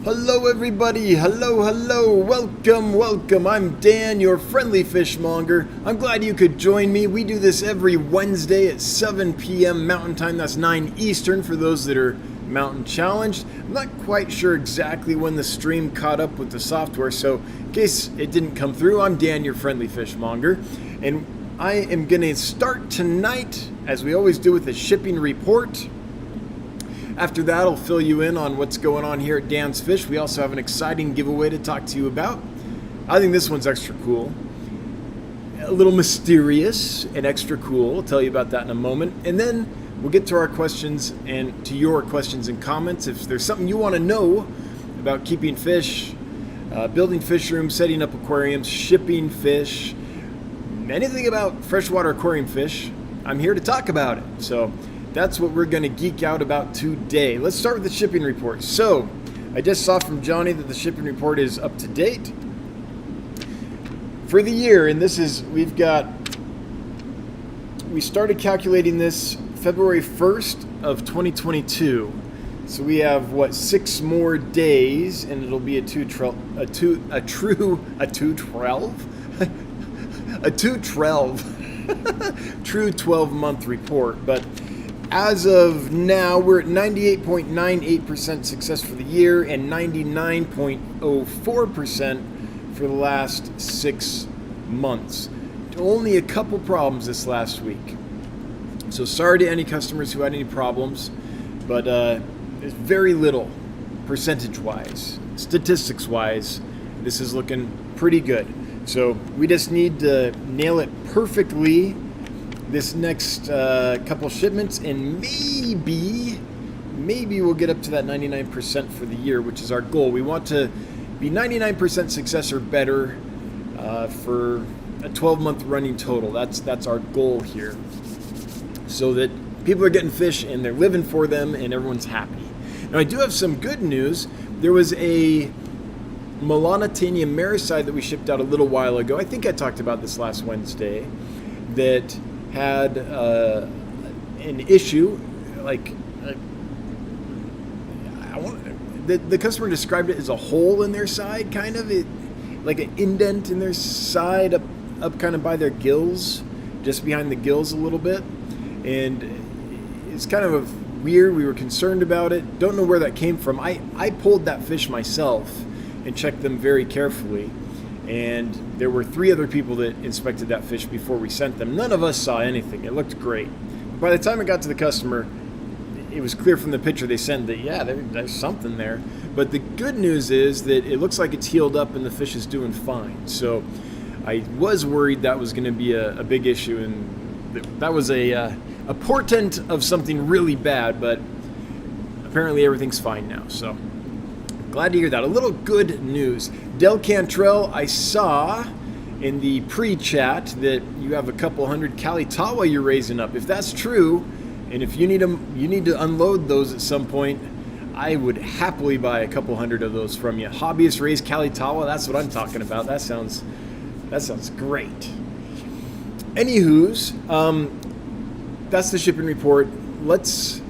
Hello everybody, hello, welcome. I'm Dan, your friendly fishmonger. I'm glad you could join me. We do this every Wednesday at 7 p.m. Mountain Time, that's 9 Eastern for those that are mountain challenged. I'm not quite sure exactly when the stream caught up with the software, so in case it didn't come through, I'm Dan, your friendly fishmonger. And I am gonna start tonight, as we always do, with a shipping report. After that, I'll fill you in on what's going on here at Dan's Fish. We also have an exciting giveaway to talk to you about. I think this one's extra cool. A little mysterious and extra cool. I'll tell you about that in a moment. And then we'll get to our questions and to your questions and comments. If there's something you want to know about keeping fish, building fish rooms, setting up aquariums, shipping fish, anything about freshwater aquarium fish, I'm here to talk about it. So that's what we're going to geek out about today. Let's start with the shipping report. So, I just saw from Johnny that the shipping report is up to date for the year, and this is, we started calculating this February 1st of 2022. So we have, 6 more days, and it'll be a true 12-month report. But as of now, we're at 98.98% success for the year and 99.04% for the last 6 months. Only a couple problems this last week. So sorry to any customers who had any problems, but there's very little percentage-wise, statistics-wise. This is looking pretty good. So we just need to nail it perfectly this next couple shipments, and maybe we'll get up to that 99% for the year, which is our goal. We want to be 99% success or better for a 12-month running total. That's our goal here, so that people are getting fish and they're living for them and everyone's happy. Now, I do have some good news. There was a Melanitania maricide that we shipped out a little while ago. I think I talked about this last Wednesday, that had an issue, the customer described it as a hole in their side, kind of, like an indent in their side, up kind of by their gills, just behind the gills a little bit, and it's kind of weird. We were concerned about it. Don't know where that came from. I pulled that fish myself and checked them very carefully. And there were 3 other people that inspected that fish before we sent them. None of us saw anything. It looked great. By the time it got to the customer, it was clear from the picture they sent that, yeah, there's something there. But the good news is that it looks like it's healed up and the fish is doing fine. So I was worried that was going to be a big issue, and that was a portent of something really bad, but apparently everything's fine now. So glad to hear that. A little good news. Del Cantrell, I saw in the pre-chat that you have a couple hundred Kalitawa you're raising up. If that's true, and if you need them, you need to unload those at some point, I would happily buy a couple hundred of those from you. Hobbyist raised Kalitawa, that's what I'm talking about. That sounds great. Anywho's, that's the shipping report. Let's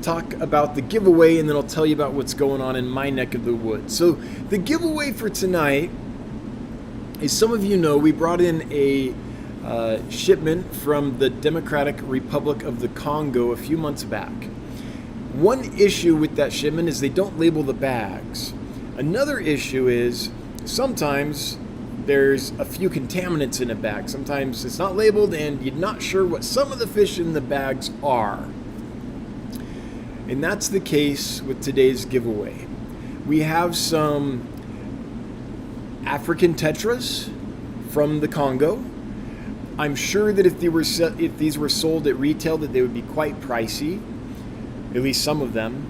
talk about the giveaway, and then I'll tell you about what's going on in my neck of the woods. So the giveaway for tonight, as some of you know, we brought in a shipment from the Democratic Republic of the Congo a few months back. One issue with that shipment is they don't label the bags. Another issue is sometimes there's a few contaminants in a bag. Sometimes it's not labeled and you're not sure what some of the fish in the bags are. And that's the case with today's giveaway. We have some African Tetras from the Congo. I'm sure that if these were sold at retail, that they would be quite pricey, at least some of them.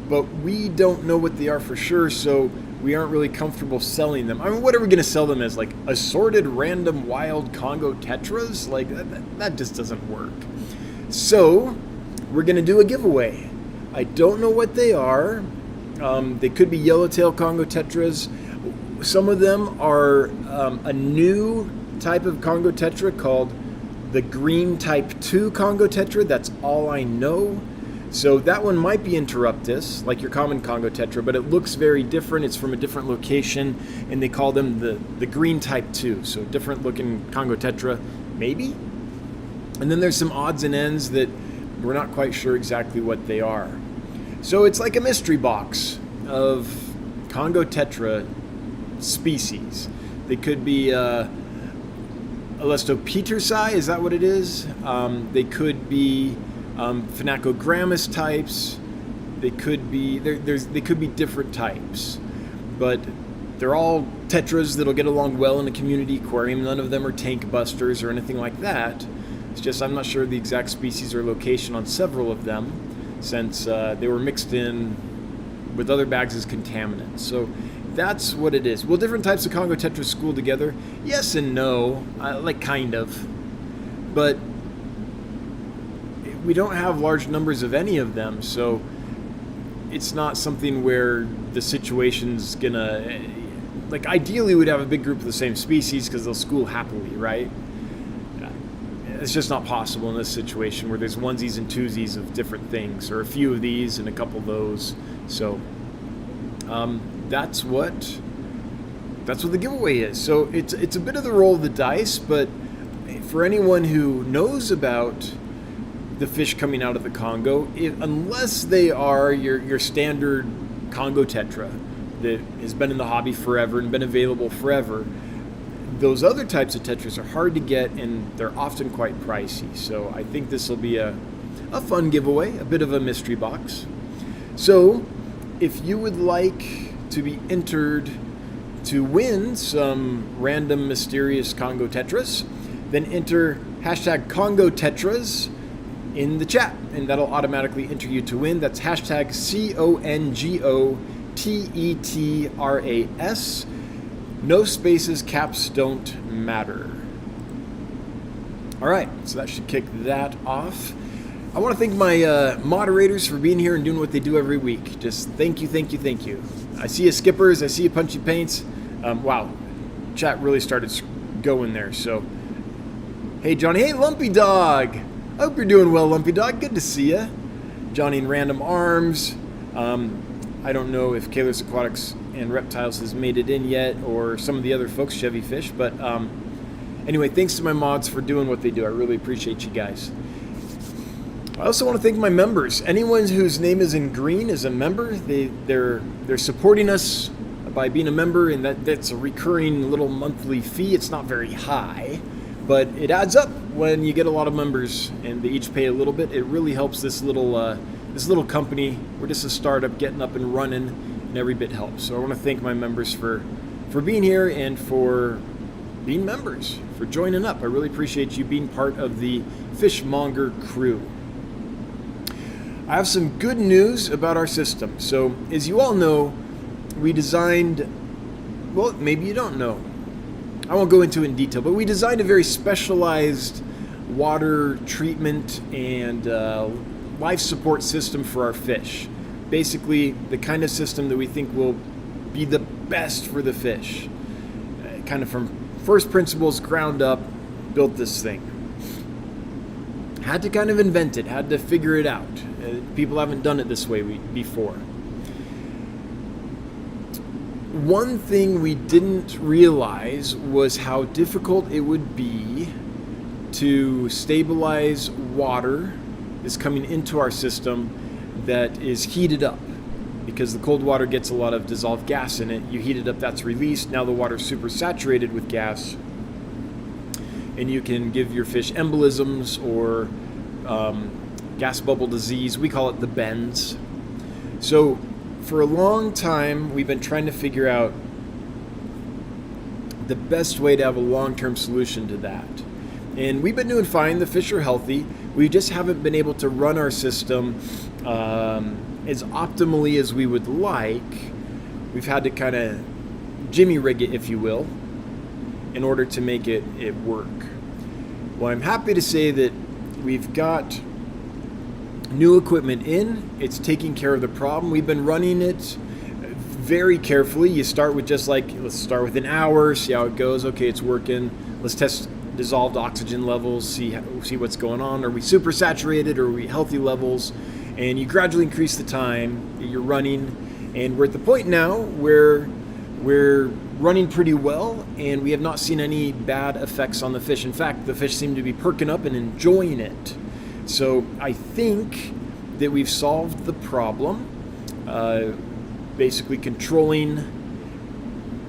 But we don't know what they are for sure, so we aren't really comfortable selling them. I mean, what are we going to sell them as? Like assorted random wild Congo Tetras? Like that just doesn't work. So we're going to do a giveaway. I don't know what they are. They could be yellowtail Congo Tetras. Some of them are a new type of Congo Tetra called the green type 2 Congo Tetra. That's all I know. So that one might be Interruptus, like your common Congo Tetra, but it looks very different. It's from a different location, and they call them the green type 2. So different looking Congo Tetra, maybe? And then there's some odds and ends that we're not quite sure exactly what they are. So it's like a mystery box of Congo Tetra species. They could be Elastopetersi, is that what it is? They could be Phenacogrammus types. They could be they could be different types, but they're all tetras that'll get along well in a community aquarium. None of them are tank busters or anything like that. It's just I'm not sure the exact species or location on several of them, since they were mixed in with other bags as contaminants. So that's what it is. Will different types of Congo Tetras school together? Yes and no, like kind of, but we don't have large numbers of any of them, so it's not something where the situation's gonna, like, ideally we'd have a big group of the same species because they'll school happily, right? It's just not possible in this situation where there's onesies and twosies of different things, or a few of these and a couple of those. So that's what the giveaway is. So it's a bit of the roll of the dice, but for anyone who knows about the fish coming out of the Congo, unless they are your standard Congo Tetra that has been in the hobby forever and been available forever, those other types of Tetras are hard to get and they're often quite pricey. So I think this will be a fun giveaway, a bit of a mystery box. So if you would like to be entered to win some random mysterious Congo Tetras, then enter hashtag Congo Tetras in the chat, and that'll automatically enter you to win. That's hashtag CONGOTETRAS. No spaces, caps don't matter. All right, so that should kick that off. I want to thank my moderators for being here and doing what they do every week. Just thank you, thank you, thank you. I see you, Skippers. I see you, Punchy Paints. Wow, chat really started going there. So, hey, Johnny. Hey, Lumpy Dog. I hope you're doing well, Lumpy Dog. Good to see you. Johnny in Random Arms. I don't know if Kaler's Aquatics and Reptiles has made it in yet, or some of the other folks, Chevy Fish. But anyway, thanks to my mods for doing what they do. I really appreciate you guys. I also want to thank my members. Anyone whose name is in green is a member. They're supporting us by being a member, and that's a recurring little monthly fee. It's not very high, but it adds up when you get a lot of members and they each pay a little bit. It really helps this little company. We're just a startup getting up and running, and every bit helps. So I want to thank my members for being here and for being members, for joining up. I really appreciate you being part of the Fishmonger crew. I have some good news about our system. So as you all know, we designed, well, maybe you don't know. I won't go into it in detail, but we designed a very specialized water treatment and life support system for our fish. Basically, the kind of system that we think will be the best for the fish. Kind of from first principles, ground up, built this thing. Had to kind of invent it, had to figure it out. People haven't done it this way before. One thing we didn't realize was how difficult it would be to stabilize water that's coming into our system that is heated up, because the cold water gets a lot of dissolved gas in it. You heat it up, that's released. Now the water's super saturated with gas, and you can give your fish embolisms or gas bubble disease. We call it the bends. So for a long time, we've been trying to figure out the best way to have a long-term solution to that. And we've been doing fine. The fish are healthy. We just haven't been able to run our system as optimally as we would like. We've had to kind of jimmy rig it, if you will, in order to make it work. Well, I'm happy to say that we've got new equipment in. It's taking care of the problem. We've been running it very carefully. You start with just like, let's start with an hour, see how it goes. Okay, it's working. Let's test dissolved oxygen levels, see what's going on. Are we super saturated, or are we healthy levels? and you gradually increase the time that you're running, and we're at the point now where we're running pretty well, and we have not seen any bad effects on the fish. In fact, the fish seem to be perking up and enjoying it. So I think that we've solved the problem, basically controlling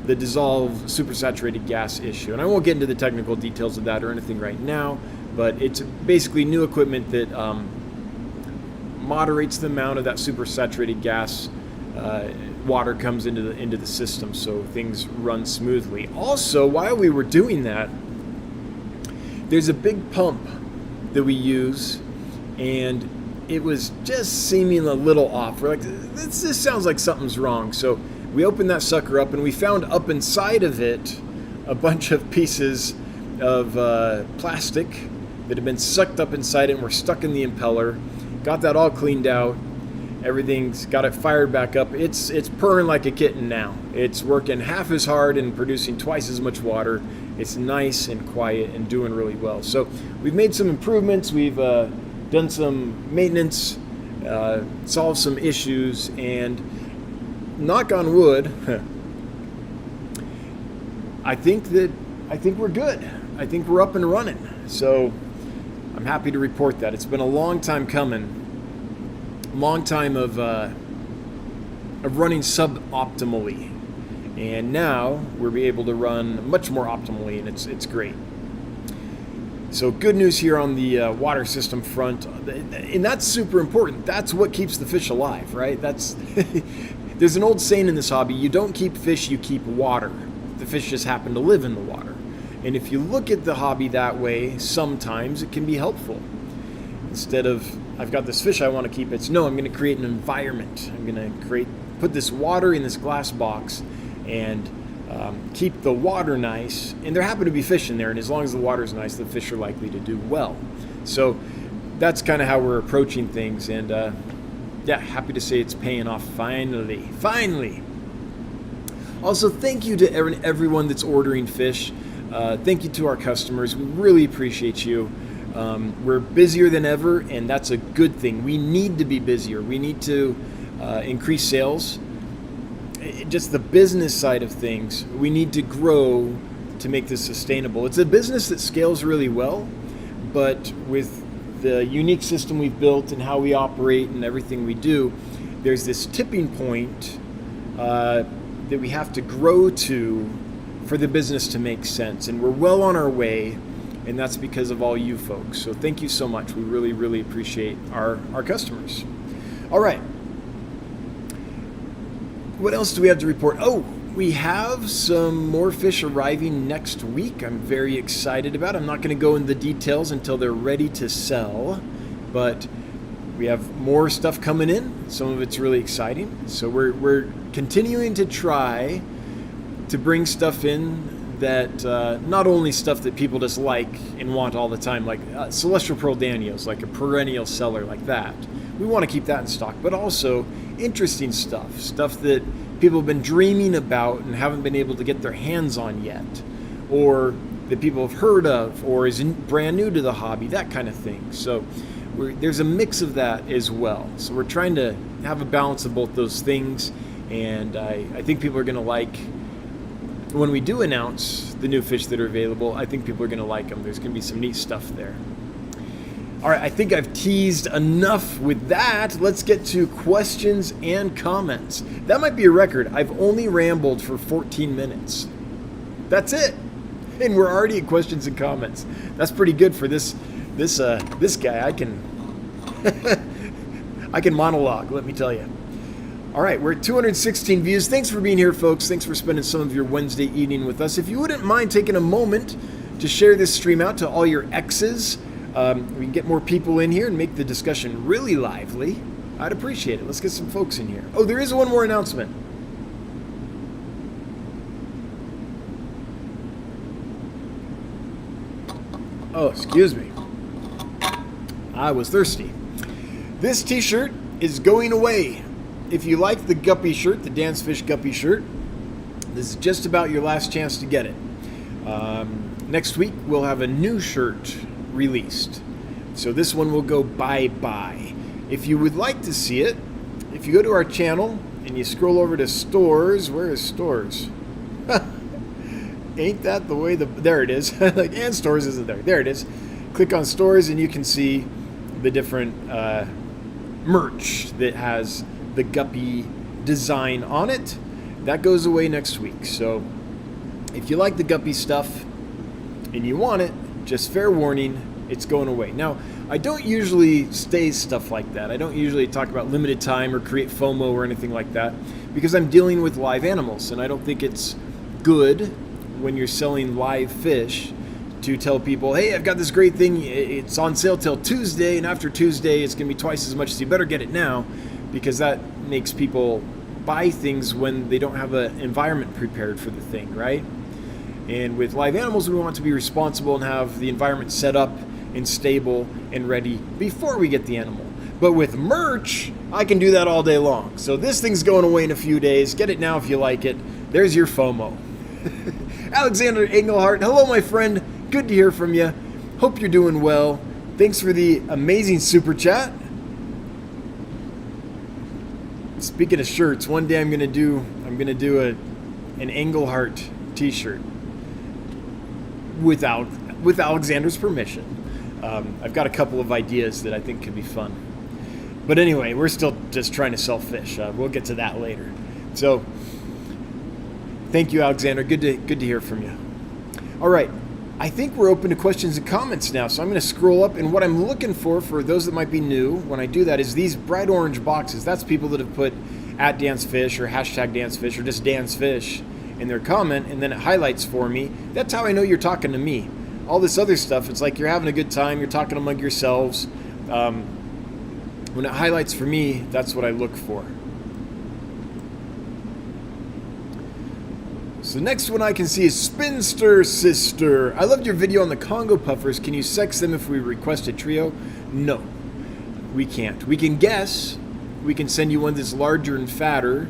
the dissolved supersaturated gas issue. And I won't get into the technical details of that or anything right now, but it's basically new equipment that moderates the amount of that supersaturated gas water comes into the system, so things run smoothly. Also, while we were doing that, there's a big pump that we use, and it was just seeming a little off. We're like, this sounds like something's wrong. So we opened that sucker up, and we found up inside of it a bunch of pieces of plastic that had been sucked up inside it and were stuck in the impeller. Got that all cleaned out. Everything's got it fired back up. It's purring like a kitten now. It's working half as hard and producing twice as much water. It's nice and quiet and doing really well. So we've made some improvements. We've done some maintenance, solved some issues, and knock on wood, I think we're good. I think we're up and running. So I'm happy to report that. It's been a long time coming. Long time of running suboptimally, and now we're able to run much more optimally, and it's great. So good news here on the water system front, and that's super important. That's what keeps the fish alive, right? That's there's an old saying in this hobby: you don't keep fish, you keep water. The fish just happen to live in the water, and if you look at the hobby that way, sometimes it can be helpful. Instead of, I've got this fish I want to keep, it's no, I'm going to create an environment. I'm going to put this water in this glass box and keep the water nice. And there happen to be fish in there, and as long as the water's nice, the fish are likely to do well. So that's kind of how we're approaching things. And yeah, happy to say it's paying off finally. Finally. Also, thank you to everyone that's ordering fish. Thank you to our customers. We really appreciate you. We're busier than ever, and that's a good thing. We need to be busier. We need to increase sales. Just the business side of things, we need to grow to make this sustainable. It's a business that scales really well, but with the unique system we've built and how we operate and everything we do, there's this tipping point that we have to grow to for the business to make sense, and we're well on our way. And that's because of all you folks. So thank you so much. We really, really appreciate our customers. All right. What else do we have to report? Oh, we have some more fish arriving next week. I'm very excited about it. I'm not going to go into the details until they're ready to sell. But we have more stuff coming in. Some of it's really exciting. So we're continuing to try to bring stuff in that not only stuff that people just like and want all the time, like celestial pearl danios, like a perennial seller like that. We want to keep that in stock, but also interesting stuff that people have been dreaming about and haven't been able to get their hands on yet, or that people have heard of, or is brand new to the hobby, that kind of thing. So there's a mix of that as well. So we're trying to have a balance of both those things, and I think people are going to like. When we do announce the new fish that are available, I think people are going to like them. There's going to be some neat stuff there. All right, I think I've teased enough with that. Let's get to questions and comments. That might be a record. I've only rambled for 14 minutes. That's it. And we're already at questions and comments. That's pretty good for this guy. I can I can monologue, let me tell you. All right, we're at 216 views. Thanks for being here, folks. Thanks for spending some of your Wednesday evening with us. If you wouldn't mind taking a moment to share this stream out to all your exes, we can get more people in here and make the discussion really lively. I'd appreciate it. Let's get some folks in here. Oh, there is one more announcement. Oh, excuse me. I was thirsty. This t-shirt is going away. If you like the guppy shirt, the Dance Fish Guppy shirt, this is just about your last chance to get it. Next week, we'll have a new shirt released. So this one will go bye-bye. if you would like to see it, if you go to our channel and you scroll over to stores, where is stores? Ain't that the way there it is. Like, and stores isn't there. There it is. Click on stores and you can see the different merch that has the guppy design on it. That goes away next week. So if you like the guppy stuff and you want it, just fair warning, it's going away. Now, I don't usually say stuff like that. I don't usually talk about limited time or create FOMO or anything like that, because I'm dealing with live animals, and I don't think it's good when you're selling live fish to tell people, hey, I've got this great thing, it's on sale till Tuesday, and after Tuesday it's going to be twice as much, so you better get it now, because that makes people buy things when they don't have an environment prepared for the thing, right? And with live animals, we want to be responsible and have the environment set up and stable and ready before we get the animal. But with merch, I can do that all day long. So this thing's going away in a few days. Get it now if you like it. There's your FOMO. Alexander Engelhart, hello my friend. Good to hear from you. Hope you're doing well. Thanks for the amazing super chat. Speaking of shirts, one day I'm gonna do an Engelhart t-shirt with Alexander's permission. I've got a couple of ideas that I think could be fun. But anyway, we're still just trying to sell fish. We'll get to that later. So, thank you, Alexander. Good to hear from you. All right, I think we're open to questions and comments now. So I'm going to scroll up, and what I'm looking for those that might be new when I do that is these bright orange boxes. That's people that have put @DanceFish or #DanceFish or just DanceFish in their comment, and then it highlights for me. That's how I know you're talking to me. All this other stuff, it's like you're having a good time, you're talking among yourselves. When it highlights for me, that's what I look for. So the next one I can see is Spinster Sister. I loved your video on the Congo puffers. Can you sex them if we request a trio? No, we can't. We can guess. We can send you one that's larger and fatter,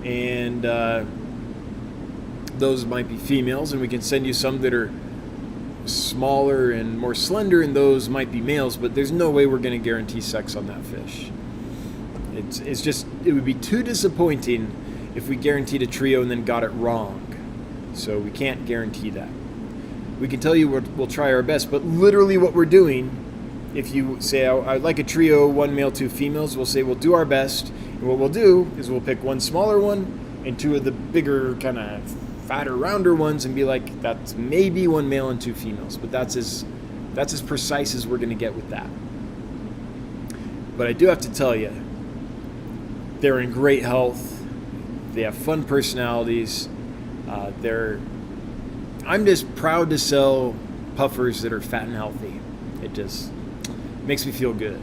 and those might be females, and we can send you some that are smaller and more slender, and those might be males, but there's no way we're going to guarantee sex on that fish. It's just, it would be too disappointing if we guaranteed a trio and then got it wrong. So we can't guarantee that. We can tell you we'll try our best, but literally what we're doing, if you say, I'd like a trio, 1 male, 2 females, we'll say we'll do our best, and what we'll do is we'll pick 1 smaller one and 2 of the bigger, kind of fatter, rounder ones, and be like, that's maybe 1 male and 2 females, but that's as precise as we're going to get with that. But I do have to tell you, they're in great health. They have fun personalities. I'm just proud to sell puffers that are fat and healthy. It just makes me feel good.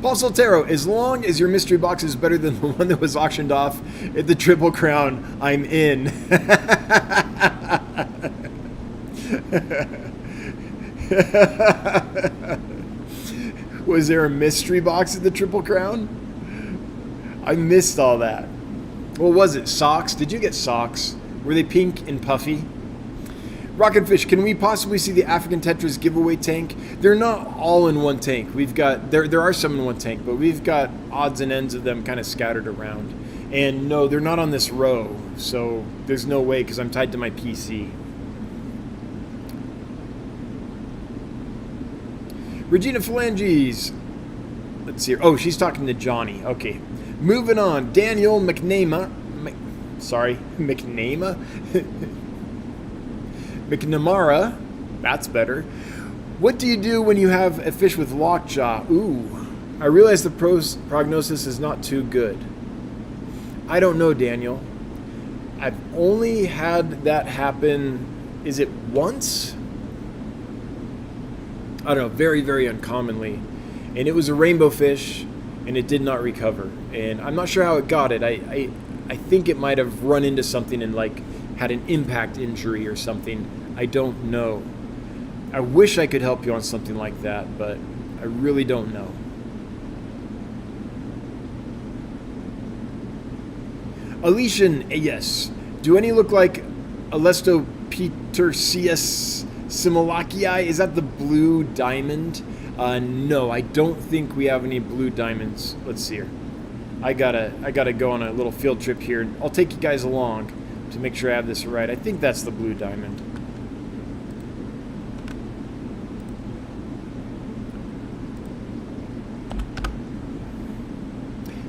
Paul Soltero, as long as your mystery box is better than the one that was auctioned off at the Triple Crown, I'm in. Was there a mystery box at the Triple Crown? I missed all that. What was it? Socks? Did you get socks? Were they pink and puffy? Rocket Fish, can we possibly see the African Tetras giveaway tank? They're not all in one tank. We've got, there are some in one tank, but we've got odds and ends of them kind of scattered around. And no, they're not on this row, so there's no way because I'm tied to my PC. Regina Phalanges. Let's see. Oh, she's talking to Johnny. Okay. Moving on. Daniel McNamara. McNamara. McNamara. That's better. What do you do when you have a fish with lockjaw? Ooh. I realize the prognosis is not too good. I don't know, Daniel. I've only had that happen, is it once? I don't know, very, very uncommonly. And it was a rainbow fish, and it did not recover. And I'm not sure how it got it. I think it might have run into something and like had an impact injury or something. I don't know. I wish I could help you on something like that, but I really don't know. Aletian, yes. Do any look like Alestopetersius simulacii? Is that the blue diamond? No, I don't think we have any blue diamonds. Let's see here. I gotta go on a little field trip here. I'll take you guys along to make sure I have this right. I think that's the blue diamond.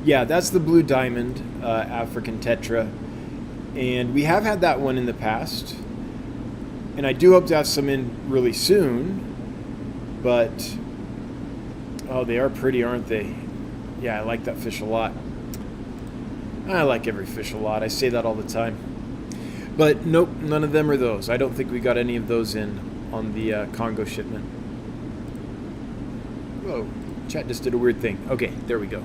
Yeah, that's the blue diamond, African Tetra. And we have had that one in the past. And I do hope to have some in really soon. But, oh, they are pretty, aren't they? Yeah, I like that fish a lot. I like every fish a lot. I say that all the time. But nope, none of them are those. I don't think we got any of those in on the Congo shipment. Whoa, chat just did a weird thing. Okay, there we go.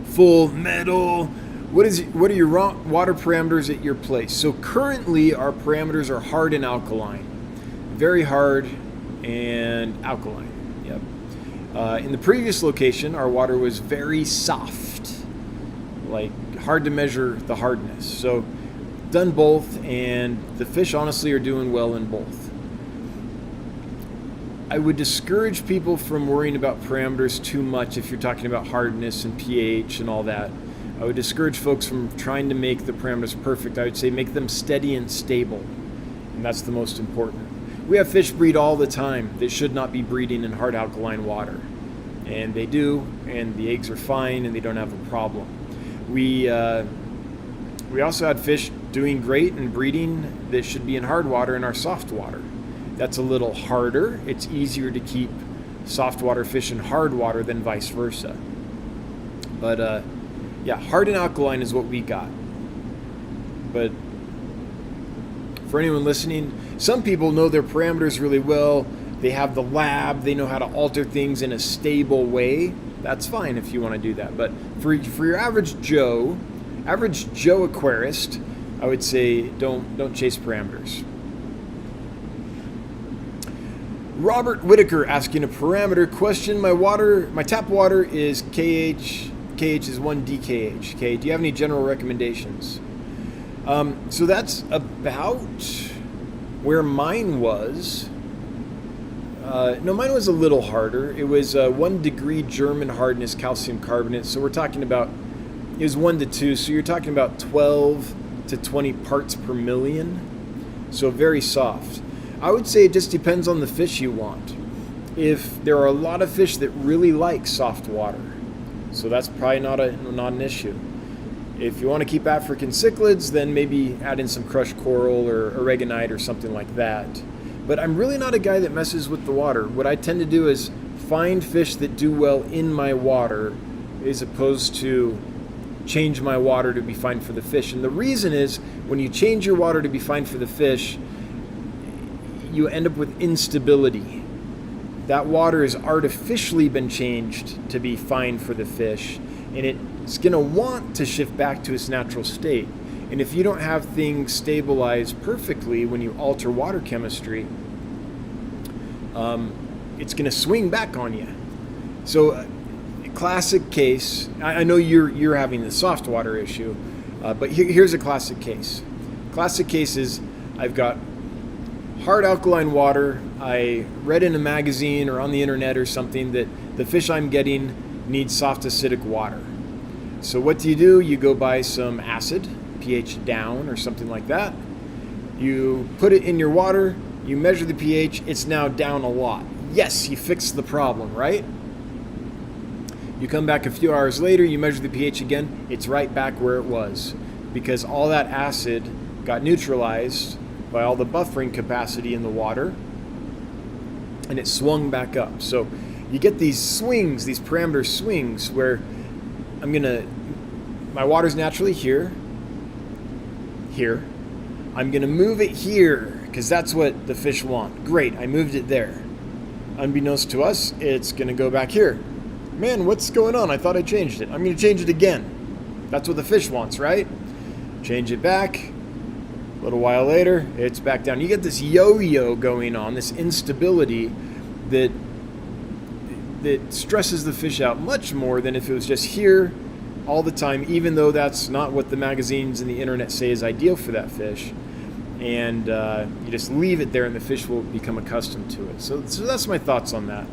Full metal. What are your water parameters at your place? So currently our parameters are hard and alkaline. Very hard and alkaline. Yep. In the previous location, our water was very soft, like hard to measure the hardness. So done both, and the fish honestly are doing well in both. I would discourage people from worrying about parameters too much if you're talking about hardness and pH and all that. I would discourage folks from trying to make the parameters perfect. I would say make them steady and stable, and that's the most important. We have fish breed all the time that should not be breeding in hard alkaline water, and they do, and the eggs are fine and they don't have a problem. We also had fish doing great and breeding that should be in hard water in our soft water. That's a little harder. It's easier to keep soft water fish in hard water than vice versa. But yeah, hard and alkaline is what we got. But for anyone listening, some people know their parameters really well. They have the lab. They know how to alter things in a stable way. That's fine if you want to do that. But for your average Joe aquarist, I would say don't chase parameters. Robert Whitaker asking a parameter question. My tap water is KH. KH is 1 DKH. Okay, do you have any general recommendations? So that's about where mine was. No, mine was a little harder. It was 1 degree German hardness calcium carbonate. So we're talking about, it was 1 to 2. So you're talking about 12 to 20 parts per million. So very soft. I would say it just depends on the fish you want. If there are a lot of fish that really like soft water, so that's probably not an issue. If you want to keep African cichlids, then maybe add in some crushed coral or oregonite or something like that. But I'm really not a guy that messes with the water. What I tend to do is find fish that do well in my water as opposed to change my water to be fine for the fish. And the reason is when you change your water to be fine for the fish, you end up with instability. That water has artificially been changed to be fine for the fish, and it's going to want to shift back to its natural state. And if you don't have things stabilized perfectly when you alter water chemistry, it's going to swing back on you. So, classic case. I know you're having the soft water issue, but here's a classic case. Classic case is I've got hard alkaline water. I read in a magazine or on the internet or something that the fish I'm getting needs soft acidic water. So what do? You go buy some acid, pH down or something like that. You put it in your water, you measure the pH, it's now down a lot. Yes, you fixed the problem, right? You come back a few hours later, you measure the pH again, it's right back where it was because all that acid got neutralized by all the buffering capacity in the water, and it swung back up. So you get these swings, these parameter swings, where my water's naturally here. I'm gonna move it here, because that's what the fish want. Great, I moved it there. Unbeknownst to us, it's gonna go back here. Man, what's going on? I thought I changed it. I'm gonna change it again. That's what the fish wants, right? Change it back. A little while later, it's back down. You get this yo-yo going on, this instability that stresses the fish out much more than if it was just here all the time, even though that's not what the magazines and the internet say is ideal for that fish. And you just leave it there and the fish will become accustomed to it. So that's my thoughts on that.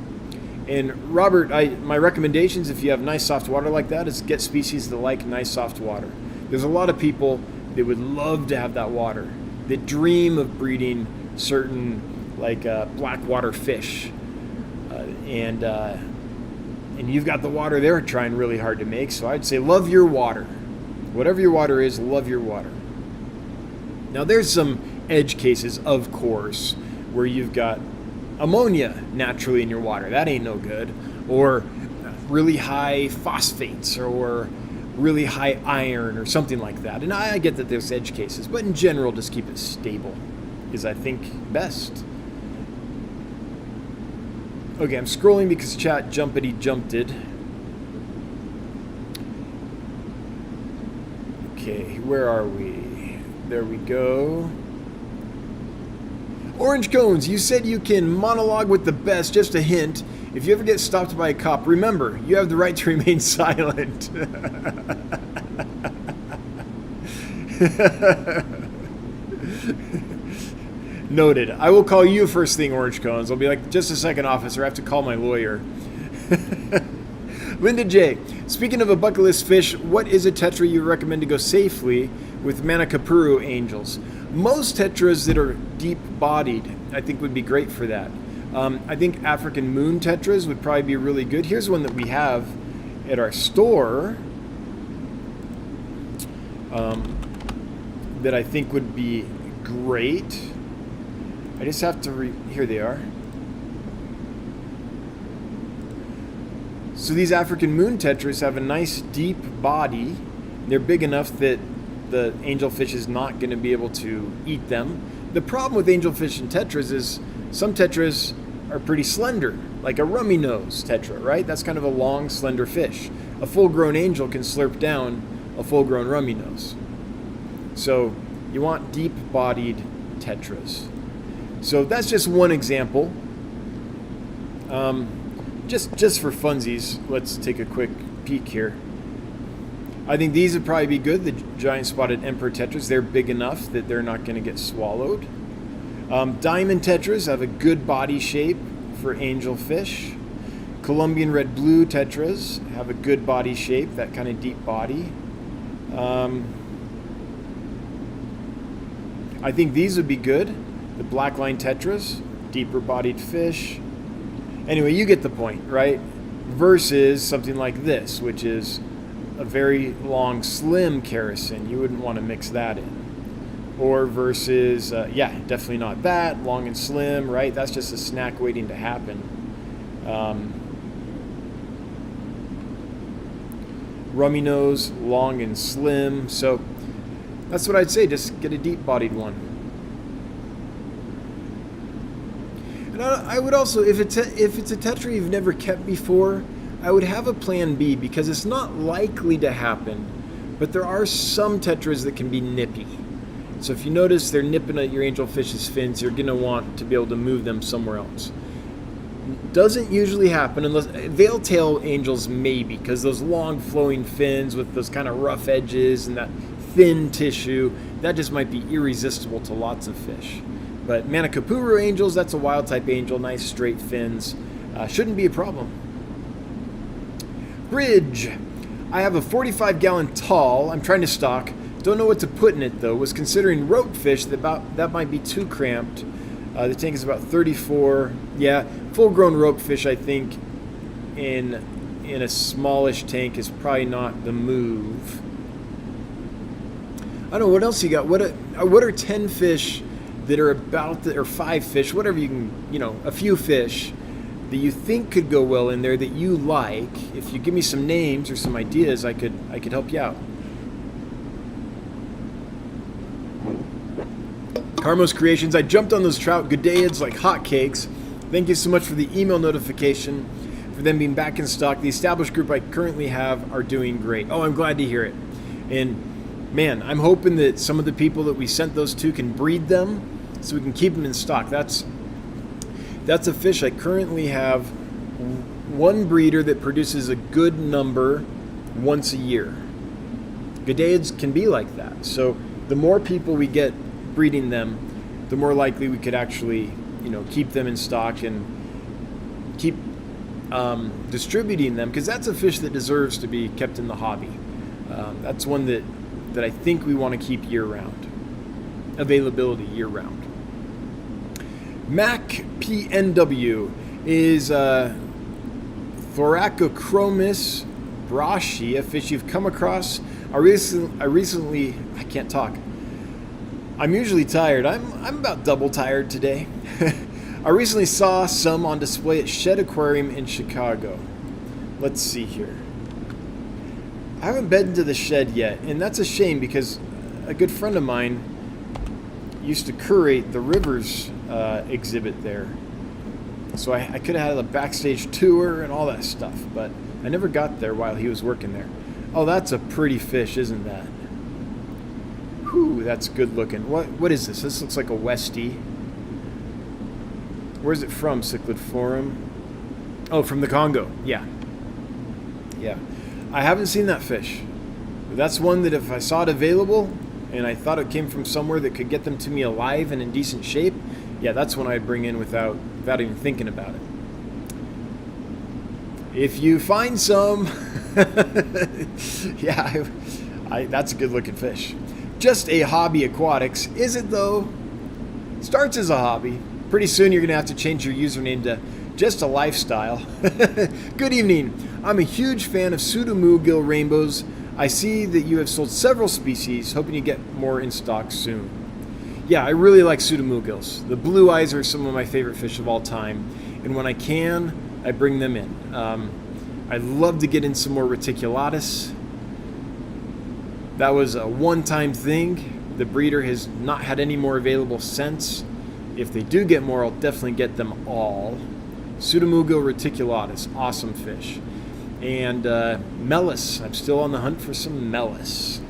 And Robert, my recommendations, if you have nice soft water like that, is get species that like nice soft water. There's a lot of people that would love to have that water, that dream of breeding certain like black water fish, and you've got the water they're trying really hard to make. So I'd say love your water. Whatever your water is, love your water. Now there's some edge cases, of course, where you've got ammonia naturally in your water. That ain't no good. Or really high phosphates or really high iron or something like that. And I get that there's edge cases, but in general, just keep it stable is, I think, best. Okay, I'm scrolling because chat jumped-it. Okay, where are we? There we go. Orange Cones, you said you can monologue with the best. Just a hint, if you ever get stopped by a cop, remember, you have the right to remain silent. Noted. I will call you first thing, Orange Cones. I'll be like, just a second, officer. I have to call my lawyer. Linda J. Speaking of a bucket list fish, what is a tetra you recommend to go safely with Manakapuru angels? Most tetras that are deep-bodied, I think, would be great for that. I think African moon tetras would probably be really good. Here's one that we have at our store that I think would be great. I just have to here they are. So these African moon tetras have a nice deep body. They're big enough that the angelfish is not going to be able to eat them. The problem with angelfish and tetras is some tetras are pretty slender, like a rummy nose tetra, right? That's kind of a long, slender fish. A full-grown angel can slurp down a full-grown rummy nose. So you want deep-bodied tetras. So that's just one example. Just for funsies, let's take a quick peek here. I think these would probably be good, the giant spotted emperor tetras. They're big enough that they're not going to get swallowed. Diamond tetras have a good body shape for angelfish. Colombian red blue tetras have a good body shape, that kind of deep body. I think these would be good. The black line tetras, deeper bodied fish. Anyway, you get the point, right? Versus something like this, which is a very long, slim kerosene. You wouldn't want to mix that in. Or versus, definitely not that, long and slim, right? That's just a snack waiting to happen. Rummy nose, long and slim. So that's what I'd say, just get a deep-bodied one. And I would also, if it's a tetra you've never kept before, I would have a plan B, because it's not likely to happen, but there are some tetras that can be nippy. So if you notice they're nipping at your angelfish's fins, you're going to want to be able to move them somewhere else. Doesn't usually happen unless veil-tail angels maybe, because those long flowing fins with those kind of rough edges and that thin tissue, that just might be irresistible to lots of fish. But Manakapuru angels, that's a wild type angel, nice straight fins, shouldn't be a problem. Bridge. I have a 45-gallon tall. I'm trying to stock. Don't know what to put in it though. Was considering ropefish. That might be too cramped. The tank is about 34. Yeah, full-grown ropefish, I think, in a smallish tank is probably not the move. I don't know, what else you got? What are 10 fish that are or 5 fish, whatever you can, a few fish that you think could go well in there that you like? If you give me some names or some ideas, I could help you out. Carmos Creations, I jumped on those trout Gudeids like hotcakes. Thank you so much for the email notification, for them being back in stock. The established group I currently have are doing great. Oh, I'm glad to hear it. And man, I'm hoping that some of the people that we sent those to can breed them so we can keep them in stock. That's a fish. I currently have one breeder that produces a good number once a year. Gudeids can be like that. So the more people we get breeding them, the more likely we could actually, keep them in stock and keep distributing them, because that's a fish that deserves to be kept in the hobby. That's one that I think we want to keep year-round. Availability year-round. Mac PNW is Thoracochromis brashi, a fish you've come across. I recently, I can't talk. I'm usually tired. I'm about double tired today. I recently saw some on display at Shed Aquarium in Chicago. Let's see here. I haven't been to the Shed yet, and that's a shame because a good friend of mine used to curate the Rivers exhibit there. So I could have had a backstage tour and all that stuff, but I never got there while he was working there. Oh, that's a pretty fish, isn't that? Whew, that's good looking. What is this? This looks like a Westie. Where's it from, Cichlid Forum? Oh, from the Congo. Yeah. I haven't seen that fish. But that's one that if I saw it available and I thought it came from somewhere that could get them to me alive and in decent shape, yeah, that's one I'd bring in without even thinking about it. If you find some, yeah, that's a good looking fish. Just a hobby aquatics. Is it though? Starts as a hobby. Pretty soon you're going to have to change your username to just a lifestyle. Good evening. I'm a huge fan of pseudomugil rainbows. I see that you have sold several species, hoping you get more in stock soon. Yeah, I really like pseudomugils. The blue eyes are some of my favorite fish of all time, and when I can, I bring them in. I'd love to get in some more reticulatus. That was a one-time thing. The breeder has not had any more available since. If they do get more, I'll definitely get them all. Pseudomugil reticulatus, awesome fish. And Melis, I'm still on the hunt for some Melis.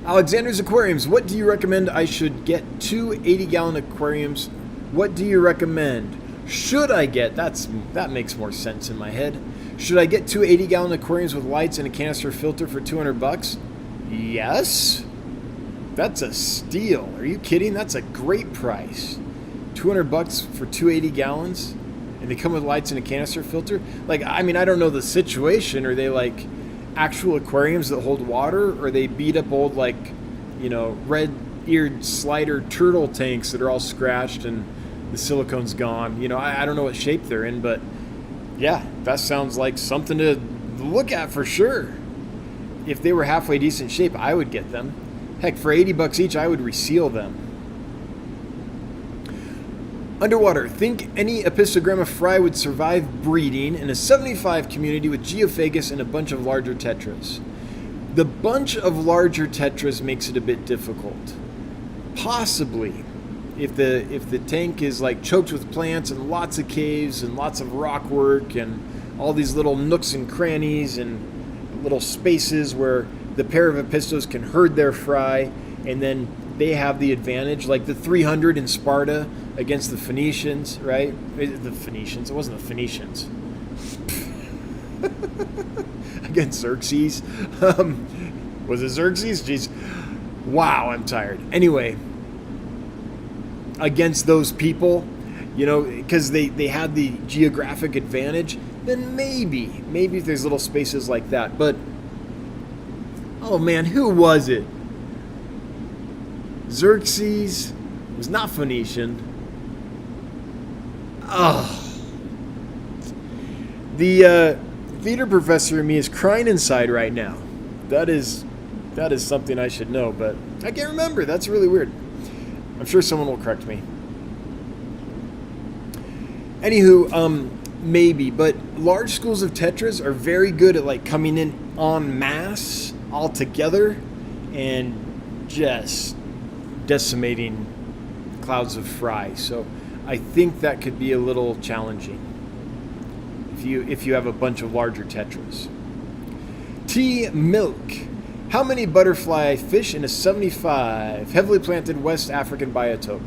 Alexander's Aquariums, what do you recommend I should get? 2 80-gallon aquariums. What do you recommend? Should I get, that makes more sense in my head. Should I get 2 80-gallon aquariums with lights and a canister filter for $200? Yes. That's a steal. Are you kidding? That's a great price. $200 for 2 80 gallons? And they come with lights and a canister filter? Like, I mean, I don't know the situation. Are they like actual aquariums that hold water? Or are they beat up old, like, red-eared slider turtle tanks that are all scratched and the silicone's gone? I don't know what shape they're in, but yeah, that sounds like something to look at for sure. If they were halfway decent shape, I would get them. Heck, for $80 each, I would reseal them. Underwater, think any Epistogramma fry would survive breeding in a 75 community with Geophagus and a bunch of larger tetras? The bunch of larger tetras makes it a bit difficult. Possibly, if the tank is like choked with plants and lots of caves and lots of rock work and all these little nooks and crannies and little spaces where the pair of Epistos can herd their fry, and then they have the advantage, like the 300 in Sparta against the Phoenicians, right? The Phoenicians, it wasn't the Phoenicians. Against Xerxes. Was it Xerxes? Jeez. Wow, I'm tired. Anyway, against those people, because they had the geographic advantage, then maybe if there's little spaces like that. But oh man, who was it? Xerxes was not Phoenician. Oh. The theater professor in me is crying inside right now. That is something I should know, but I can't remember. That's really weird. I'm sure someone will correct me. Anywho, maybe, but large schools of tetras are very good at like coming in en masse all together and just decimating clouds of fry. So I think that could be a little challenging if you have a bunch of larger tetras. Tea milk. How many butterfly fish in a 75 heavily planted West African biotope?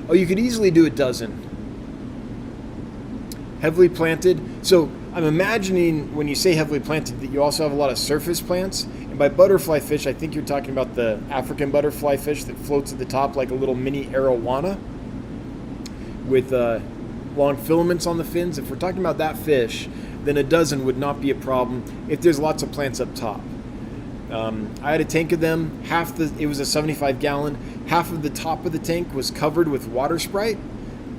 Oh, you could easily do a dozen. Heavily planted. So I'm imagining when you say heavily planted that you also have a lot of surface plants. And by butterfly fish, I think you're talking about the African butterfly fish that floats at the top like a little mini arowana with long filaments on the fins. If we're talking about that fish, then a dozen would not be a problem if there's lots of plants up top. I had a tank of them. It was a 75-gallon. Half of the top of the tank was covered with water sprite,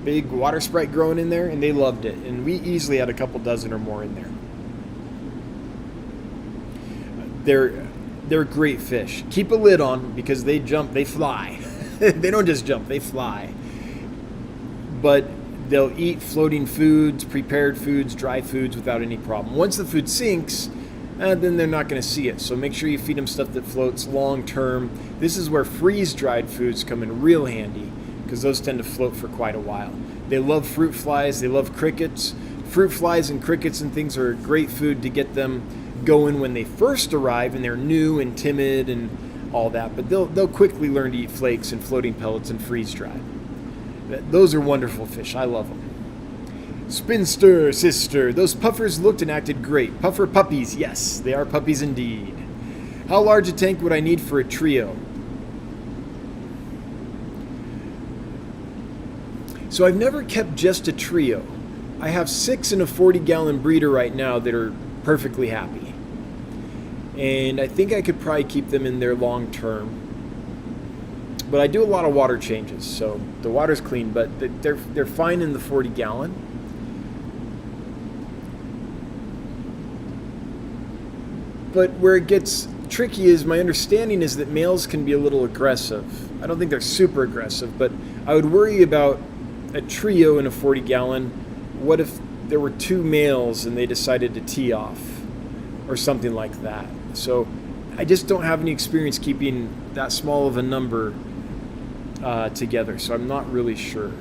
big water sprite growing in there, and they loved it. And we easily had a couple dozen or more in there. They're great fish. Keep a lid on because they jump, they fly. They don't just jump, they fly. But they'll eat floating foods, prepared foods, dry foods without any problem. Once the food sinks, then they're not going to see it. So make sure you feed them stuff that floats long term. This is where freeze-dried foods come in real handy because those tend to float for quite a while. They love fruit flies. They love crickets. Fruit flies and crickets and things are great food to get them going when they first arrive and they're new and timid and all that. But they'll quickly learn to eat flakes and floating pellets and freeze-dried. Those are wonderful fish. I love them. Spinster, sister, those puffers looked and acted great. Puffer puppies, yes, they are puppies indeed. How large a tank would I need for a trio? So I've never kept just a trio. I have 6 in a 40-gallon breeder right now that are perfectly happy. And I think I could probably keep them in there long term. But I do a lot of water changes, so the water's clean, but they're fine in the 40-gallon. But where it gets tricky is my understanding is that males can be a little aggressive. I don't think they're super aggressive, but I would worry about a trio in a 40-gallon. What if there were 2 males and they decided to tee off or something like that? So I just don't have any experience keeping that small of a number together, so I'm not really sure.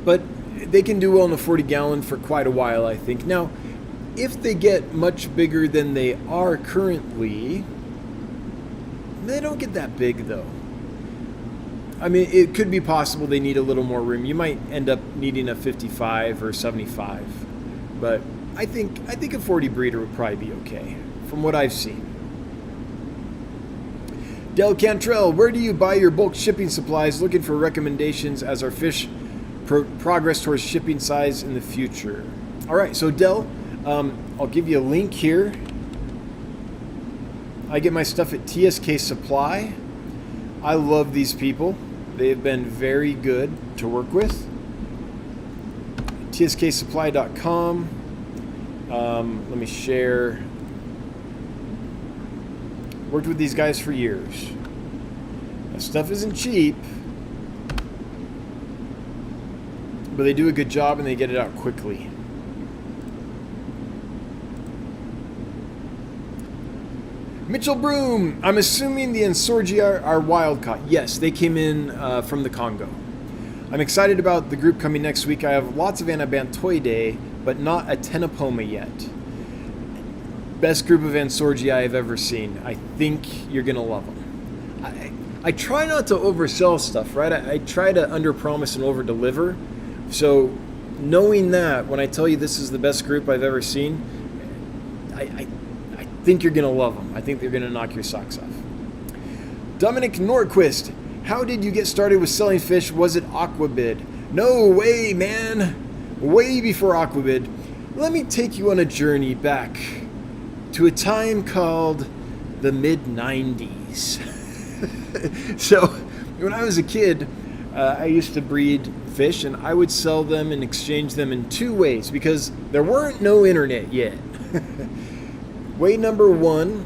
But they can do well in a 40-gallon for quite a while, I think. Now, if they get much bigger than they are currently, they don't get that big, though. I mean, it could be possible they need a little more room. You might end up needing a 55 or 75, but I think a 40 breeder would probably be okay, from what I've seen. Del Cantrell, where do you buy your bulk shipping supplies? Looking for recommendations as our fish progress towards shipping size in the future. All right, so Del, I'll give you a link here. I get my stuff at TSK Supply. I love these people. They've been very good to work with. TSKsupply.com. Let me share. Worked with these guys for years. That stuff isn't cheap, but they do a good job and they get it out quickly. Mitchell Broom, I'm assuming the Ansorgia are wild caught. Yes, they came in from the Congo. I'm excited about the group coming next week. I have lots of Anabantoidae, but not a Tenopoma yet. Best group of Ansorgia I've ever seen. I think you're going to love them. I try not to oversell stuff, right? I try to underpromise and overdeliver. So knowing that, when I tell you this is the best group I've ever seen, I think you're going to love them. I think they're going to knock your socks off. Dominic Norquist, how did you get started with selling fish? Was it Aquabid? No way, man. Way before Aquabid. Let me take you on a journey back to a time called the mid-90s. So when I was a kid, I used to breed fish, and I would sell them and exchange them in 2 ways because there weren't no internet yet. Way number 1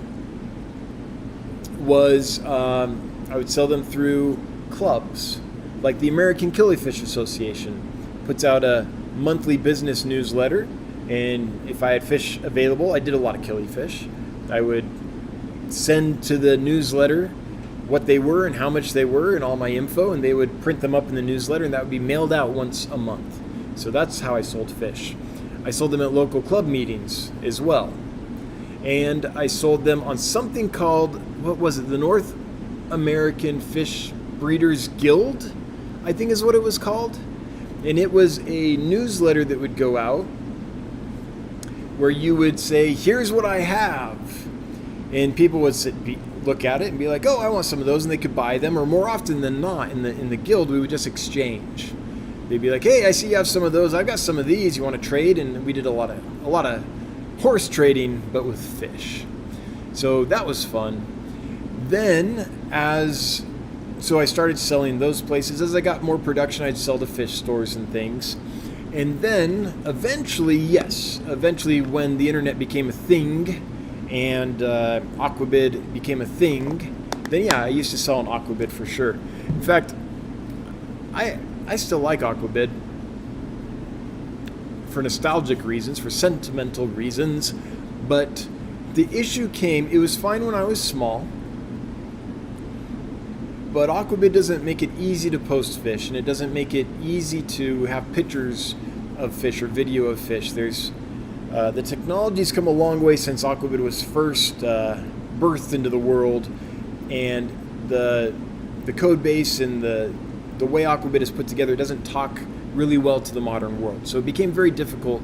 was I would sell them through clubs, like the American Killifish Association puts out a monthly business newsletter, and if I had fish available, I did a lot of killifish, I would send to the newsletter what they were and how much they were and all my info, and they would print them up in the newsletter, and that would be mailed out once a month. So that's how I sold fish. I sold them at local club meetings as well. And I sold them on something called, what was it, the North American Fish Breeders Guild, I think is what it was called. And it was a newsletter that would go out where you would say, here's what I have. And people would look at it and be like, oh, I want some of those, and they could buy them. Or more often than not, in the guild, we would just exchange. they'd be like, hey, I see you have some of those. I've got some of these. You want to trade? And we did a lot of horse trading, but with fish. So that was fun. Then so I started selling those places. As I got more production, I'd sell to fish stores and things. And then eventually when the internet became a thing and Aquabid became a thing, then I used to sell on Aquabid for sure. In fact, I still like Aquabid for nostalgic reasons, for sentimental reasons, but the issue came, it was fine when I was small, but Aquabid doesn't make it easy to post fish, and it doesn't make it easy to have pictures of fish or video of fish. There's the technology's come a long way since Aquabid was first birthed into the world, and the code base and the way Aquabid is put together doesn't talk really well to the modern world. So it became very difficult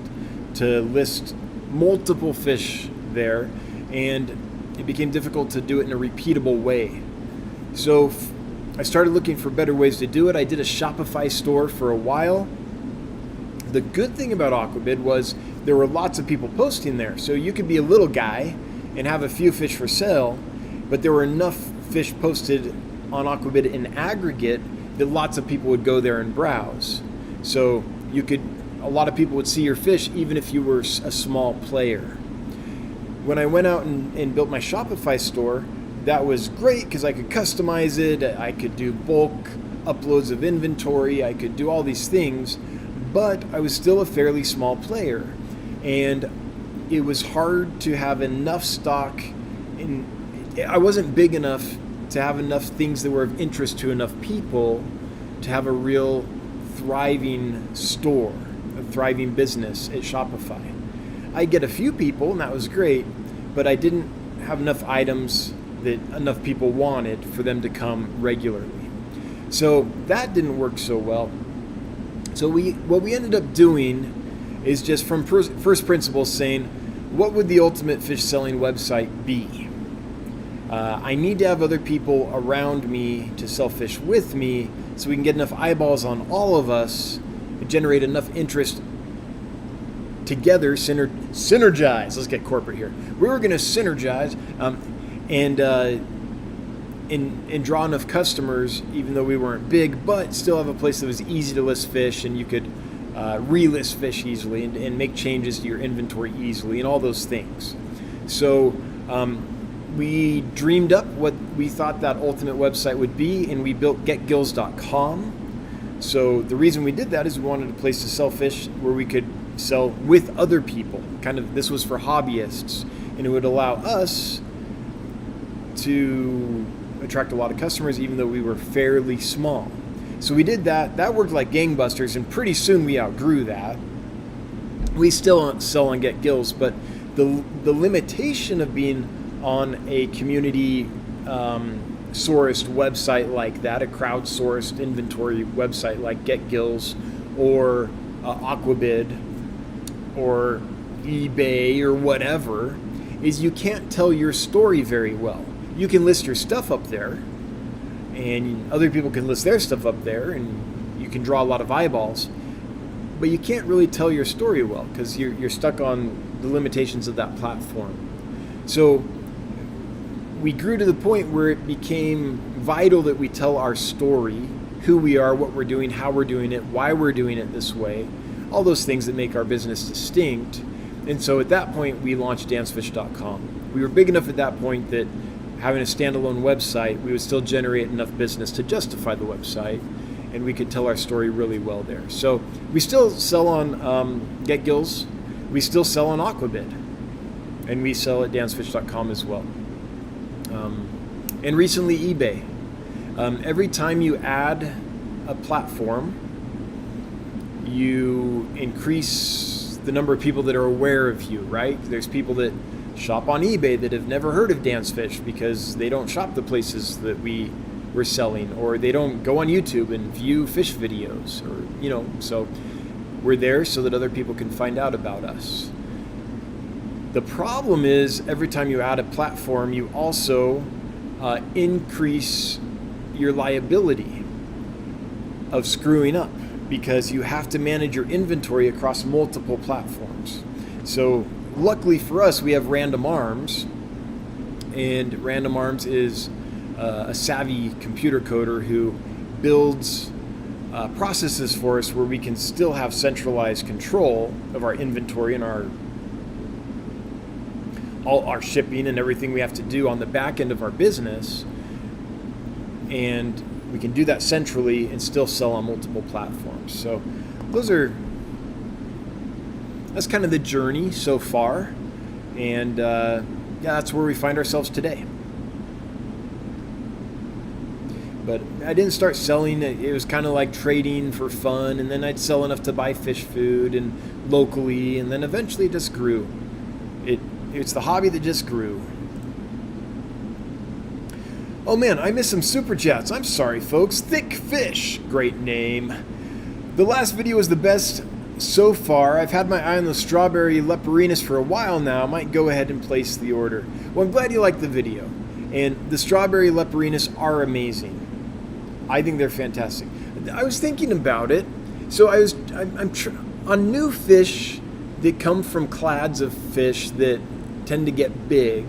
to list multiple fish there, and it became difficult to do it in a repeatable way. So I started looking for better ways to do it. I did a Shopify store for a while. The good thing about Aquabid was there were lots of people posting there. So you could be a little guy and have a few fish for sale, but there were enough fish posted on Aquabid in aggregate that lots of people would go there and browse. So a lot of people would see your fish even if you were a small player. When I went out and built my Shopify store, that was great because I could customize it, I could do bulk uploads of inventory, I could do all these things, but I was still a fairly small player. And it was hard to have enough stock, I wasn't big enough to have enough things that were of interest to enough people to have a real thriving store, a thriving business at Shopify. I get a few people, and that was great, but I didn't have enough items that enough people wanted for them to come regularly. So that didn't work so well. So what we ended up doing is just from first principles saying, what would the ultimate fish selling website be? I need to have other people around me to sell fish with me so we can get enough eyeballs on all of us and generate enough interest together, synergize. Let's get corporate here. We were going to synergize and draw enough customers, even though we weren't big, but still have a place that was easy to list fish, and you could relist fish easily and make changes to your inventory easily and all those things. So we dreamed up what we thought that ultimate website would be, and we built getgills.com. So the reason we did that is we wanted a place to sell fish where we could sell with other people. This was for hobbyists, and it would allow us to attract a lot of customers even though we were fairly small. So we did that. That worked like gangbusters, and pretty soon we outgrew that. We still sell on Get Gills, but the limitation of being on a community sourced website like that, a crowdsourced inventory website like Get Gills or Aquabid or eBay or whatever, is you can't tell your story very well. You can list your stuff up there, and other people can list their stuff up there, and you can draw a lot of eyeballs, but you can't really tell your story well because you're stuck on the limitations of that platform. So we grew to the point where it became vital that we tell our story, who we are, what we're doing, how we're doing it, why we're doing it this way, all those things that make our business distinct. And so at that point, we launched dancefish.com. We were big enough at that point that having a standalone website, we would still generate enough business to justify the website, and we could tell our story really well there. So we still sell on Get Gills, we still sell on Aquabid, and we sell at dancefish.com as well. And recently eBay. Every time you add a platform, you increase the number of people that are aware of you, right? There's people that shop on eBay that have never heard of Dancefish because they don't shop the places that we're selling, or they don't go on YouTube and view fish videos, or so we're there so that other people can find out about us. The problem is every time you add a platform, you also increase your liability of screwing up. because you have to manage your inventory across multiple platforms. So luckily for us, we have Random Arms, and Random Arms is a savvy computer coder who builds processes for us where we can still have centralized control of our inventory and all our shipping and everything we have to do on the back end of our business. And we can do that centrally and still sell on multiple platforms. So that's kind of the journey so far. And that's where we find ourselves today. But I didn't start selling. It was kind of like trading for fun, and then I'd sell enough to buy fish food and locally, and then eventually it just grew. It's the hobby that just grew. Oh man, I missed some super chats. I'm sorry, folks. Thick Fish, great name. The last video was the best so far. I've had my eye on the strawberry leperinus for a while now. I might go ahead and place the order. Well, I'm glad you liked the video. And the strawberry leperinus are amazing. I think they're fantastic. I was thinking about it. So I'm on new fish that come from clads of fish that tend to get big.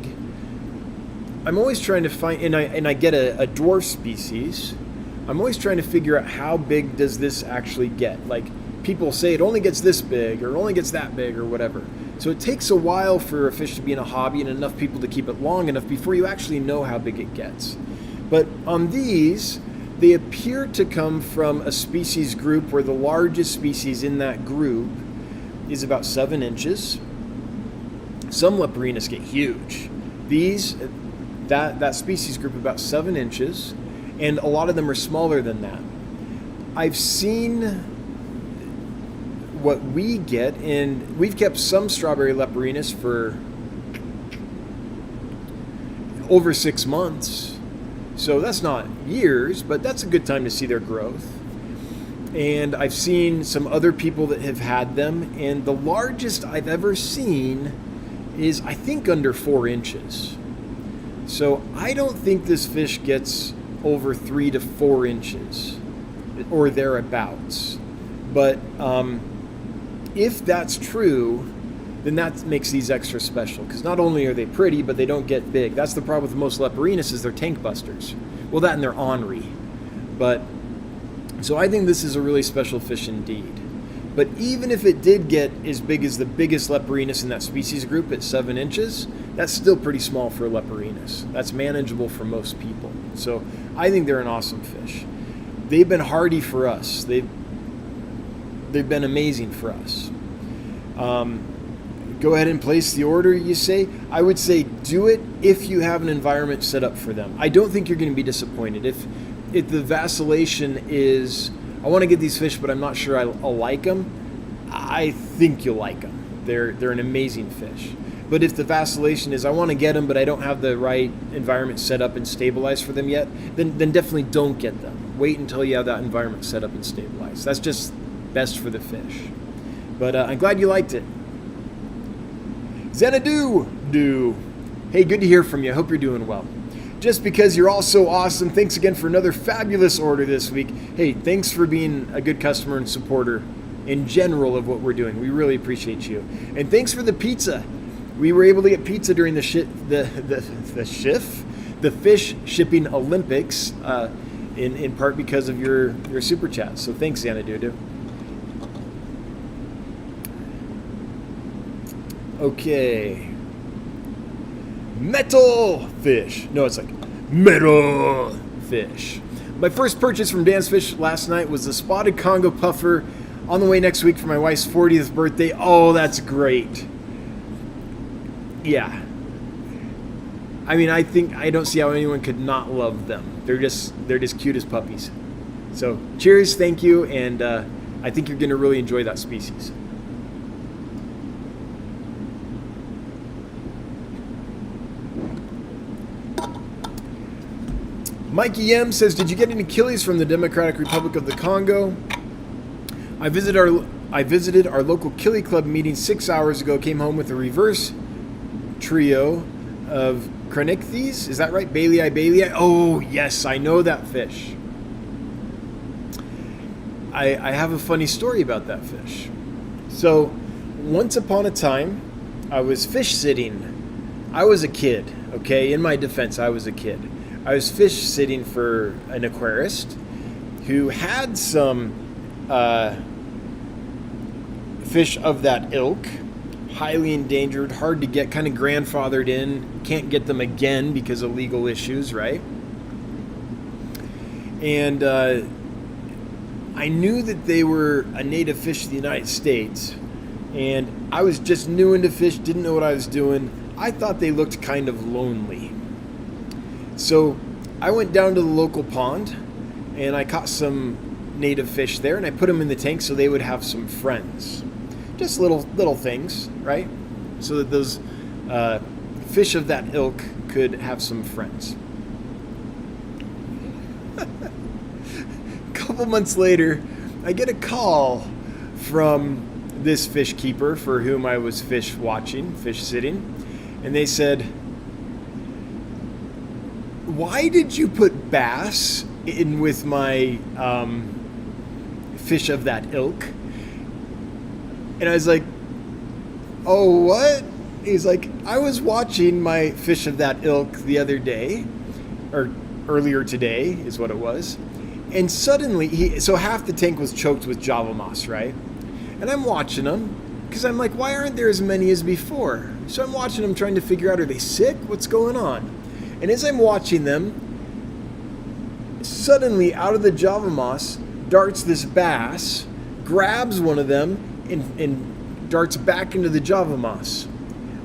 I'm always trying to find, and I get a dwarf species. I'm always trying to figure out how big does this actually get. Like, people say it only gets this big or only gets that big or whatever. So it takes a while for a fish to be in a hobby and enough people to keep it long enough before you actually know how big it gets. But on these, they appear to come from a species group where the largest species in that group is about 7 inches. Some leperinus get huge. That species group about 7 inches, and a lot of them are smaller than that. I've seen what we get, and we've kept some strawberry leperinus for over 6 months. So that's not years, but that's a good time to see their growth. And I've seen some other people that have had them, and the largest I've ever seen is, I think, under 4 inches. So I don't think this fish gets over 3 to 4 inches or thereabouts. But if that's true, then that makes these extra special, because not only are they pretty, but they don't get big. That's the problem with most leperinus, is they're tank busters. Well, that and they're ornery. But so I think this is a really special fish indeed. But even if it did get as big as the biggest leperinus in that species group at 7 inches, that's still pretty small for a leperinus. That's manageable for most people. So I think they're an awesome fish. They've been hardy for us. They've been amazing for us. Go ahead and place the order, you say? I would say do it if you have an environment set up for them. I don't think you're going to be disappointed. If the vacillation is, I want to get these fish, but I'm not sure I'll like them, I think you'll like them. They're an amazing fish. But if the vacillation is, I want to get them, but I don't have the right environment set up and stabilized for them yet, then definitely don't get them. Wait until you have that environment set up and stabilized. That's just best for the fish. But I'm glad you liked it. Xanadu! Hey, good to hear from you. I hope you're doing well. Just because you're all so awesome, thanks again for another fabulous order this week. Hey, thanks for being a good customer and supporter in general of what we're doing. We really appreciate you. And thanks for the pizza. We were able to get pizza during the fish shipping Olympics, in part because of your super chat. So thanks, Xanadu. Okay. Metal fish. No, it's like metal fish. My first purchase from Dan's Fish last night was the spotted Congo puffer, on the way next week for my wife's 40th birthday. Oh, that's great. Yeah. I mean, I don't see how anyone could not love them. They're just cute as puppies. So, cheers, thank you, and I think you're going to really enjoy that species. Mikey M says, did you get any killies from the Democratic Republic of the Congo? I visited our local killie club meeting 6 hours ago, came home with a reverse trio of Cranichthes. Is that right? Bailey? Oh, yes, I know that fish. I have a funny story about that fish. So, once upon a time, I was fish sitting. I was a kid, okay? In my defense, I was a kid. I was fish sitting for an aquarist who had some fish of that ilk, highly endangered, hard to get, kind of grandfathered in, can't get them again because of legal issues, right? And I knew that they were a native fish of the United States, and I was just new into fish, didn't know what I was doing. I thought they looked kind of lonely. So I went down to the local pond, and I caught some native fish there, and I put them in the tank so they would have some friends. Just little things, right? So that those fish of that ilk could have some friends. A couple months later, I get a call from this fish keeper for whom I was fish sitting, and they said, "Why did you put bass in with my fish of that ilk?" And I was like, "Oh, what?" He's like, "I was watching my fish of that ilk the other day, or earlier today is what it was. And suddenly, so half the tank was choked with Java moss, right? And I'm watching them, because I'm like, why aren't there as many as before? So I'm watching them trying to figure out, are they sick? What's going on? And as I'm watching them, suddenly out of the Java moss darts this bass, grabs one of them, and darts back into the Java moss.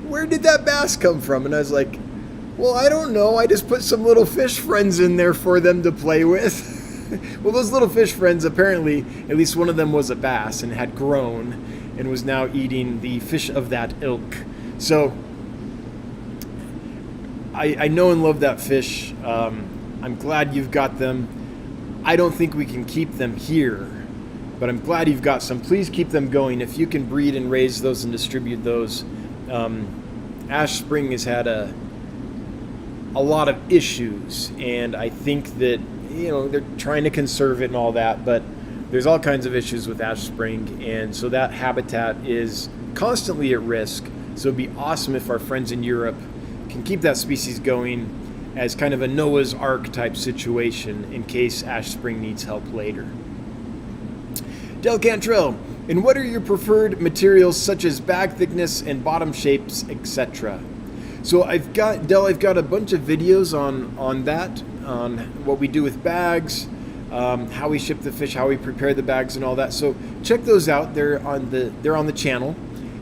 Where did that bass come from? And I was like, well, I don't know. I just put some little fish friends in there for them to play with. Well, those little fish friends, apparently, at least one of them was a bass and had grown and was now eating the fish of that ilk. So I know and love that fish. I'm glad you've got them. I don't think we can keep them here, but I'm glad you've got some. Please keep them going. If you can breed and raise those and distribute those. Ash Spring has had a lot of issues, and I think that, you know, they're trying to conserve it and all that, but there's all kinds of issues with Ash Spring, and so that habitat is constantly at risk. So it'd be awesome if our friends in Europe can keep that species going as kind of a Noah's Ark type situation in case Ash Spring needs help later. Del Cantrell, and what are your preferred materials such as bag thickness and bottom shapes, etc.? So I've got a bunch of videos on that, on what we do with bags, how we ship the fish, how we prepare the bags and all that. So check those out. They're on the channel.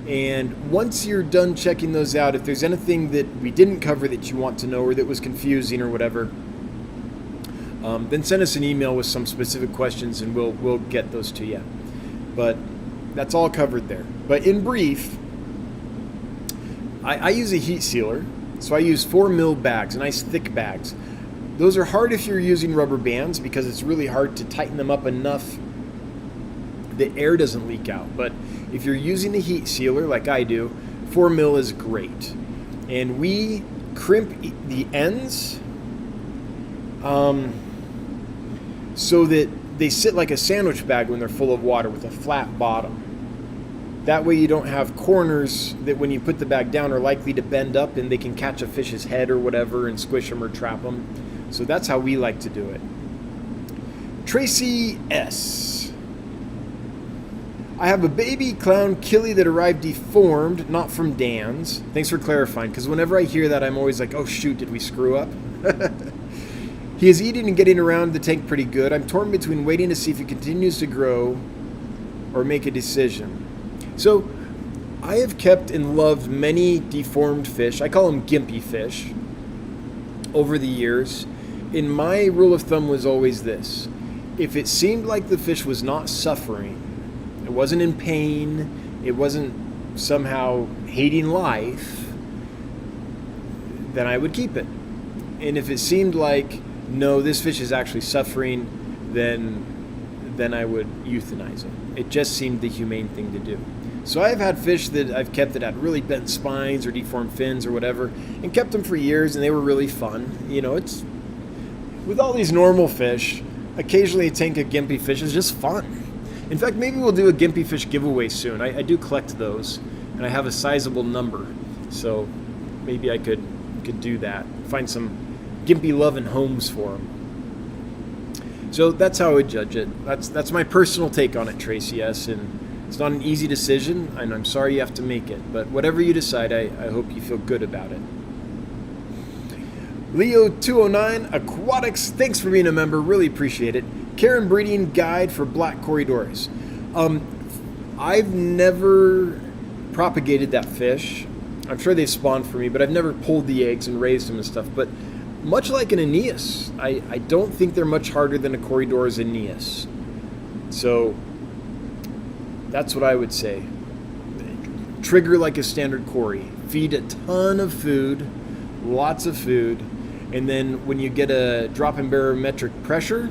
And once you're done checking those out, if there's anything that we didn't cover that you want to know or that was confusing or whatever, then send us an email with some specific questions and we'll get those to you. But that's all covered there. But in brief, I use a heat sealer. So I use 4 mil bags, nice thick bags. Those are hard if you're using rubber bands because it's really hard to tighten them up enough that air doesn't leak out. But if you're using a heat sealer like I do, 4 mil is great. And we crimp the ends so that they sit like a sandwich bag when they're full of water with a flat bottom. That way you don't have corners that when you put the bag down are likely to bend up and they can catch a fish's head or whatever and squish them or trap them. So that's how we like to do it. Tracy S. I have a baby clown killie that arrived deformed, not from Dan's. Thanks for clarifying, because whenever I hear that, I'm always like, oh shoot, did we screw up? He is eating and getting around the tank pretty good. I'm torn between waiting to see if he continues to grow or make a decision. So, I have kept and loved many deformed fish. I call them gimpy fish over the years. And my rule of thumb was always this. If it seemed like the fish was not suffering, it wasn't in pain, it wasn't somehow hating life, then I would keep it. And if it seemed like, no, this fish is actually suffering, then I would euthanize it. It just seemed the humane thing to do. So I've had fish that I've kept that had really bent spines or deformed fins or whatever, and kept them for years, and they were really fun. You know, it's with all these normal fish, occasionally a tank of gimpy fish is just fun. In fact, maybe we'll do a gimpy fish giveaway soon. I do collect those, and I have a sizable number, so maybe I could do that. Find some gimpy loving homes for them. So that's how I would judge it. That's my personal take on it, Tracy S. And it's not an easy decision, and I'm sorry you have to make it. But whatever you decide, I hope you feel good about it. Leo209 Aquatics, thanks for being a member. Really appreciate it. Care and breeding guide for black corridors. I've never propagated that fish. I'm sure they've spawned for me, but I've never pulled the eggs and raised them and stuff. But much like an Aeneas, I don't think they're much harder than a Corridor's Aeneas. So that's what I would say. Trigger like a standard Cory. Feed a ton of food, lots of food, and then when you get a drop in barometric pressure,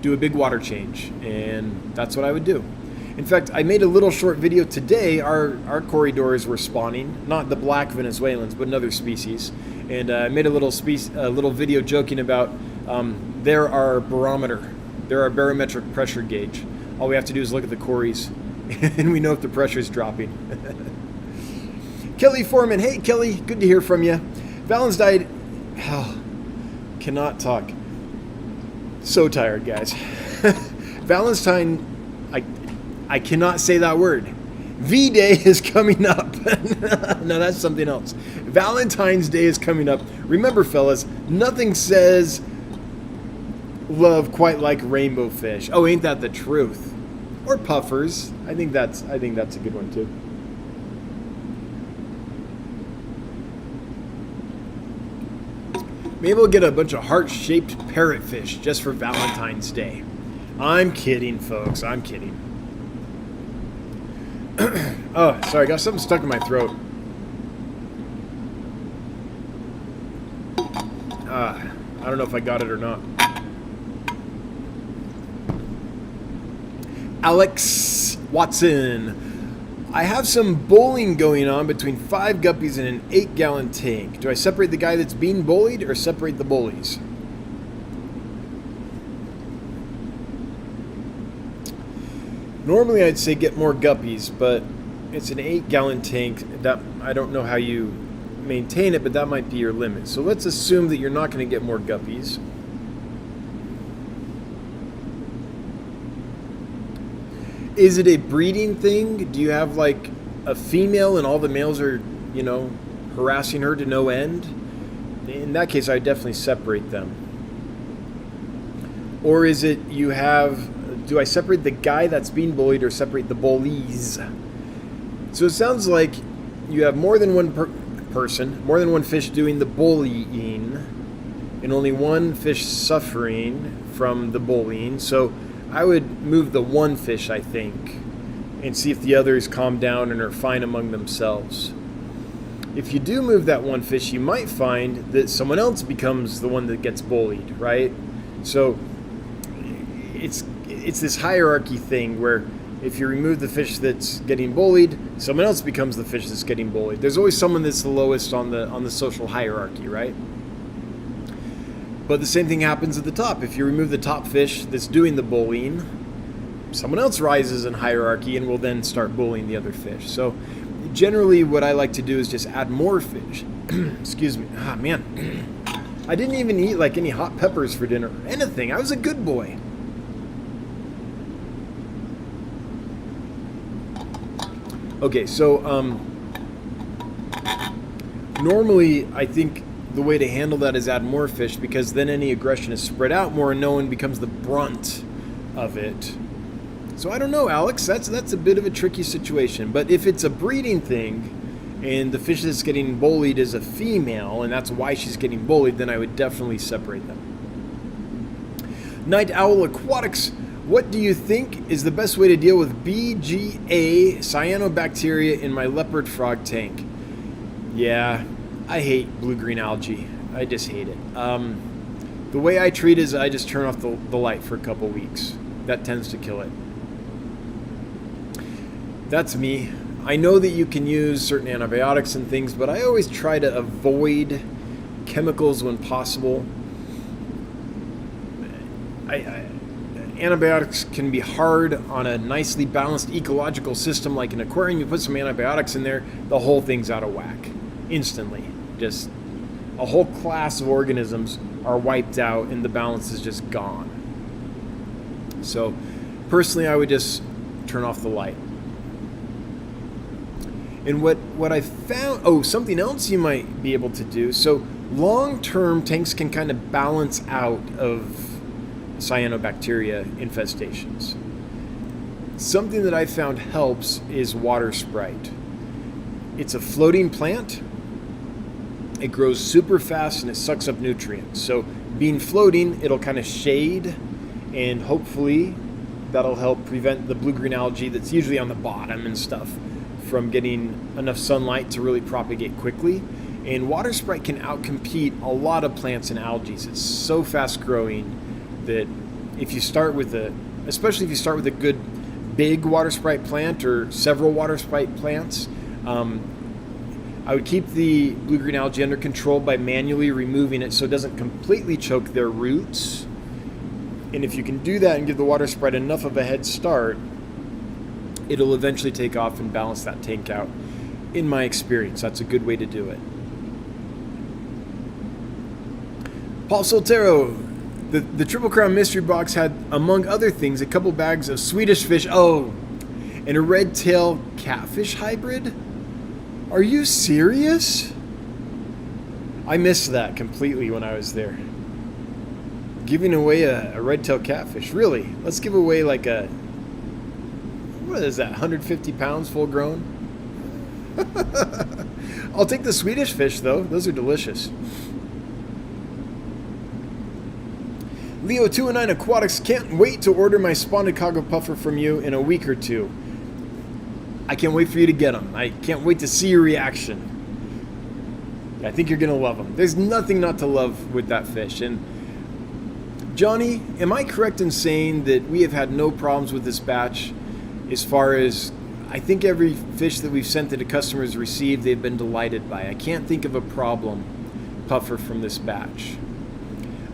do a big water change, and that's what I would do. In fact, I made a little short video today. Our corridors were spawning, not the black Venezuelans, but another species. And I made a little video joking about they're our barometer. They're our barometric pressure gauge. All we have to do is look at the Corys, and we know if the pressure is dropping. Kelly Foreman, hey Kelly, good to hear from you. Valens died. Oh, cannot talk. So tired, guys. Valentine, I cannot say that word. V-Day is coming up. No, that's something else. Valentine's Day is coming up. Remember, fellas, nothing says love quite like rainbow fish. Oh, ain't that the truth? Or puffers. I think that's a good one too. Maybe we'll get a bunch of heart-shaped parrotfish just for Valentine's Day. I'm kidding, folks. I'm kidding. Oh, sorry. I got something stuck in my throat. I don't know if I got it or not. Alex Watson. I have some bullying going on between 5 guppies and an 8-gallon tank. Do I separate the guy that's being bullied or separate the bullies? Normally I'd say get more guppies, but it's an 8-gallon tank. That I don't know how you maintain it, but that might be your limit. So let's assume that you're not going to get more guppies. Is it a breeding thing? Do you have like a female and all the males are, harassing her to no end? In that case, I would definitely separate them. Or is it do I separate the guy that's being bullied or separate the bullies? So it sounds like you have more than one person, more than one fish doing the bullying, and only one fish suffering from the bullying. So I would move the one fish, I think, and see if the others calm down and are fine among themselves. If you do move that one fish, you might find that someone else becomes the one that gets bullied, right? So it's this hierarchy thing where if you remove the fish that's getting bullied, someone else becomes the fish that's getting bullied. There's always someone that's the lowest on the social hierarchy, right? But the same thing happens at the top. If you remove the top fish that's doing the bullying, someone else rises in hierarchy and will then start bullying the other fish. So generally what I like to do is just add more fish. Excuse me. Ah, man. I didn't even eat like any hot peppers for dinner or anything. I was a good boy. Okay, so normally I think the way to handle that is add more fish, because then any aggression is spread out more and no one becomes the brunt of it. So I don't know, Alex, that's a bit of a tricky situation. But if it's a breeding thing and the fish that's getting bullied is a female and that's why she's getting bullied, then I would definitely separate them. Night Owl Aquatics, what do you think is the best way to deal with BGA cyanobacteria in my leopard frog tank? Yeah, I hate blue-green algae. I just hate it. The way I treat it is I just turn off the light for a couple weeks. That tends to kill it. That's me. I know that you can use certain antibiotics and things, but I always try to avoid chemicals when possible. antibiotics can be hard on a nicely balanced ecological system like an aquarium. You put some antibiotics in there, the whole thing's out of whack instantly. Just a whole class of organisms are wiped out and the balance is just gone. So personally, I would just turn off the light. And what I found, something else you might be able to do. So long-term tanks can kind of balance out of cyanobacteria infestations. Something that I found helps is water sprite. It's a floating plant. It grows super fast and it sucks up nutrients. So being floating, it'll kind of shade, and hopefully that'll help prevent the blue-green algae that's usually on the bottom and stuff from getting enough sunlight to really propagate quickly. And water sprite can outcompete a lot of plants and algae. It's so fast growing that if you start with especially if you start with a good big water sprite plant or several water sprite plants, I would keep the blue-green algae under control by manually removing it so it doesn't completely choke their roots. And if you can do that and give the water sprite enough of a head start, it'll eventually take off and balance that tank out. In my experience, that's a good way to do it. Paul Soltero, the Triple Crown Mystery Box had, among other things, a couple bags of Swedish fish. Oh, and a red-tail catfish hybrid? Are you serious? I missed that completely when I was there. Giving away a red-tail catfish. Really? Let's give away like what is that, 150 pounds full grown? I'll take the Swedish fish though. Those are delicious. Leo209 Aquatics, can't wait to order my spotted Congo puffer from you in a week or two. I can't wait for you to get them. I can't wait to see your reaction. I think you're going to love them. There's nothing not to love with that fish. And Johnny, am I correct in saying that we have had no problems with this batch as far as, I think every fish that we've sent that the customers received, they've been delighted by. I can't think of a problem puffer from this batch.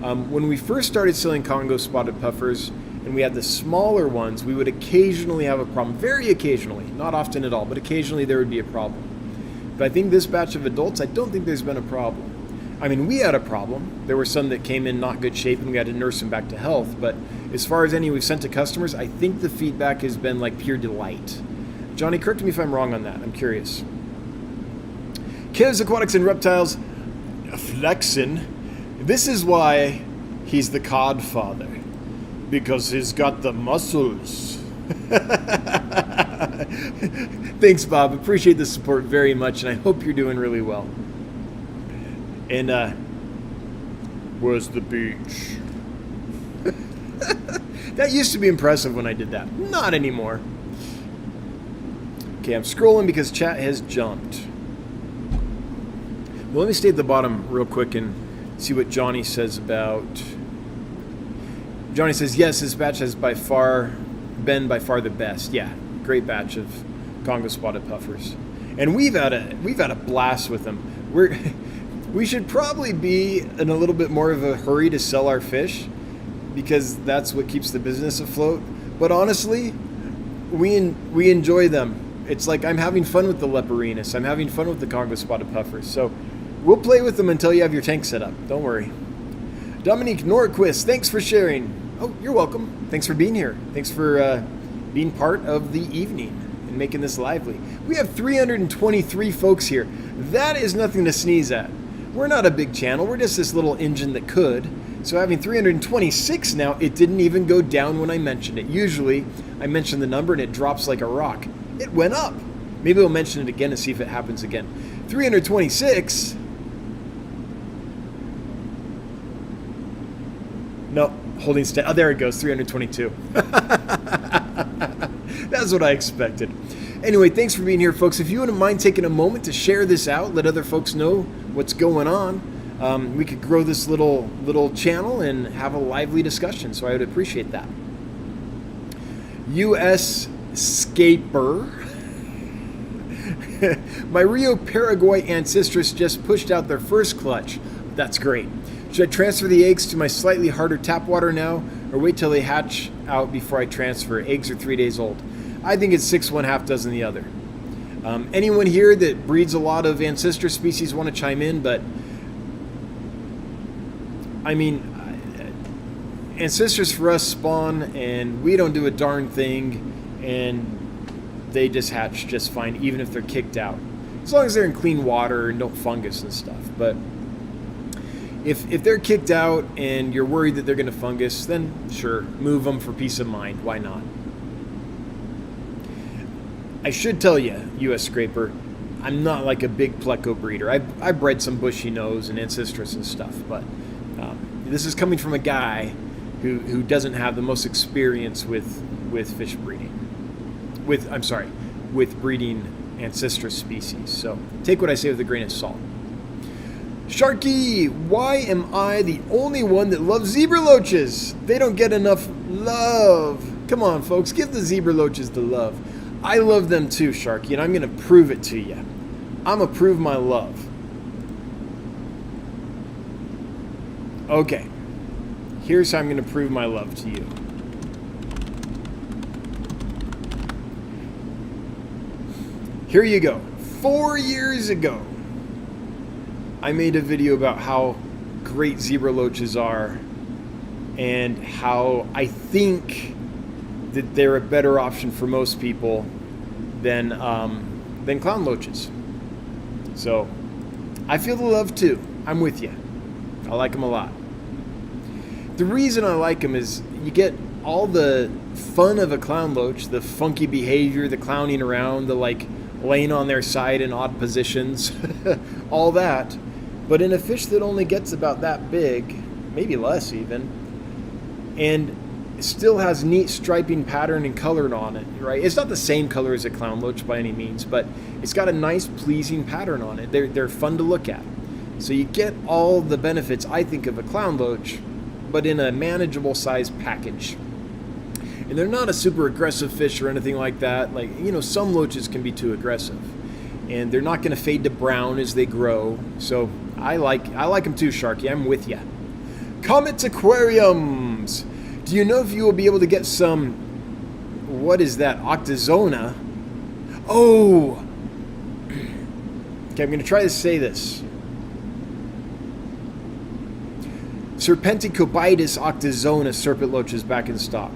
When we first started selling Congo spotted puffers and we had the smaller ones, we would occasionally have a problem. Very occasionally, not often at all, but occasionally there would be a problem. But I think this batch of adults, I don't think there's been a problem. I mean, we had a problem. There were some that came in not good shape and we had to nurse them back to health. But as far as any we've sent to customers, I think the feedback has been like pure delight. Johnny, correct me if I'm wrong on that. I'm curious. Kids, Aquatics, and Reptiles, flexin'. This is why he's the codfather. Because he's got the muscles. Thanks, Bob. Appreciate the support very much, and I hope you're doing really well. And, where's the beach? That used to be impressive when I did that. Not anymore. Okay, I'm scrolling because chat has jumped. Well, let me stay at the bottom real quick and see what Johnny says about... Johnny says, yes, this batch has been by far the best. Yeah, great batch of Congo spotted puffers. And we've had a blast with them. We should probably be in a little bit more of a hurry to sell our fish because that's what keeps the business afloat. But honestly, we enjoy them. It's like I'm having fun with the Leperinus. I'm having fun with the Congo spotted puffers. So we'll play with them until you have your tank set up. Don't worry. Dominique Norquist, thanks for sharing. Oh, you're welcome. Thanks for being here. Thanks for being part of the evening and making this lively. We have 323 folks here. That is nothing to sneeze at. We're not a big channel. We're just this little engine that could. So having 326 now, it didn't even go down when I mentioned it. Usually, I mention the number and it drops like a rock. It went up. Maybe we'll mention it again and see if it happens again. 326. No, holding steady. Oh, there it goes, 322. That's what I expected. Anyway, thanks for being here, folks. If you wouldn't mind taking a moment to share this out, let other folks know what's going on, we could grow this little channel and have a lively discussion, so I would appreciate that. U.S. Scaper. My Rio Paraguay ancestress just pushed out their first clutch. That's great. Should I transfer the eggs to my slightly harder tap water now or wait till they hatch out before I transfer? Eggs are 3 days old. I think it's 6 one, half dozen the other. Anyone here that breeds a lot of ancestor species want to chime in, but I mean, ancestors for us spawn and we don't do a darn thing, and they just hatch just fine even if they're kicked out, as long as they're in clean water and don't fungus and stuff. But if they're kicked out and you're worried that they're going to fungus, then sure, move them for peace of mind. Why not? I should tell you, US Scraper, I'm not like a big pleco breeder. I've bred some bushy nose and ancestress and stuff, but this is coming from a guy who doesn't have the most experience with fish breeding. With breeding ancestress species. So take what I say with a grain of salt. Sharky, why am I the only one that loves zebra loaches? They don't get enough love. Come on, folks, give the zebra loaches the love. I love them too, Sharky, and I'm going to prove it to you. I'm going to prove my love. Okay. Here's how I'm going to prove my love to you. Here you go. 4 years ago, I made a video about how great zebra loaches are and how I think that they're a better option for most people than clown loaches. So I feel the love too. I'm with you. I like them a lot. The reason I like them is you get all the fun of a clown loach, the funky behavior, the clowning around, the like laying on their side in odd positions, all that. But in a fish that only gets about that big, maybe less even, and still has neat striping pattern and color on it, right? It's not the same color as a clown loach by any means, but it's got a nice pleasing pattern on it. They're fun to look at. So you get all the benefits, I think, of a clown loach, but in a manageable size package. And they're not a super aggressive fish or anything like that. Like, you know, some loaches can be too aggressive, and they're not going to fade to brown as they grow. So I like them too, Sharky. I'm with you. Plants and Aquariums. Do you know if you will be able to get some, what is that, Octozona? Oh! Okay, I'm going to try to say this. Serpenticobitis octozona serpent loaches back in stock.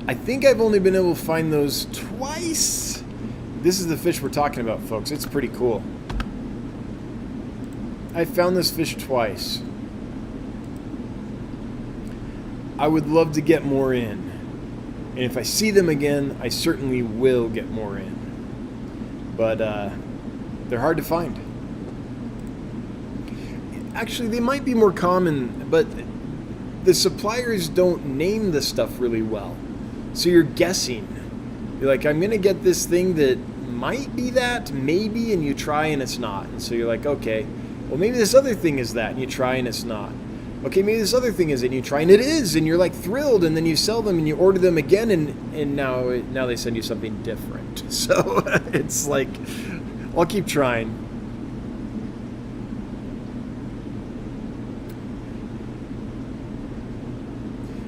I think I've only been able to find those twice. This is the fish we're talking about, folks. It's pretty cool. I found this fish twice. I would love to get more in. And if I see them again, I certainly will get more in. But they're hard to find. Actually, they might be more common, but the suppliers don't name the stuff really well. So you're guessing. You're like, I'm going to get this thing that might be that, maybe, and you try and it's not. And so you're like, okay, well, maybe this other thing is that, and you try and it's not. Okay, maybe this other thing is it, and you try and it is, and you're like thrilled, and then you sell them and you order them again, and now they send you something different. So it's like, I'll keep trying.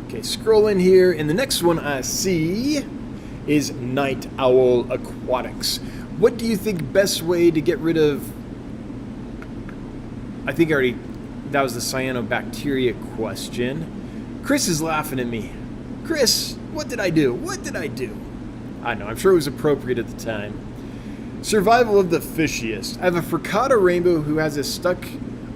Okay, scroll in here, and the next one I see is Night Owl Aquatics. What do you think best way to get rid of, I think that was the cyanobacteria question. Chris is laughing at me. Chris, what did I do? What did I do? I know, I'm sure it was appropriate at the time. Survival of the fishiest. I have a Friccata rainbow who has a stuck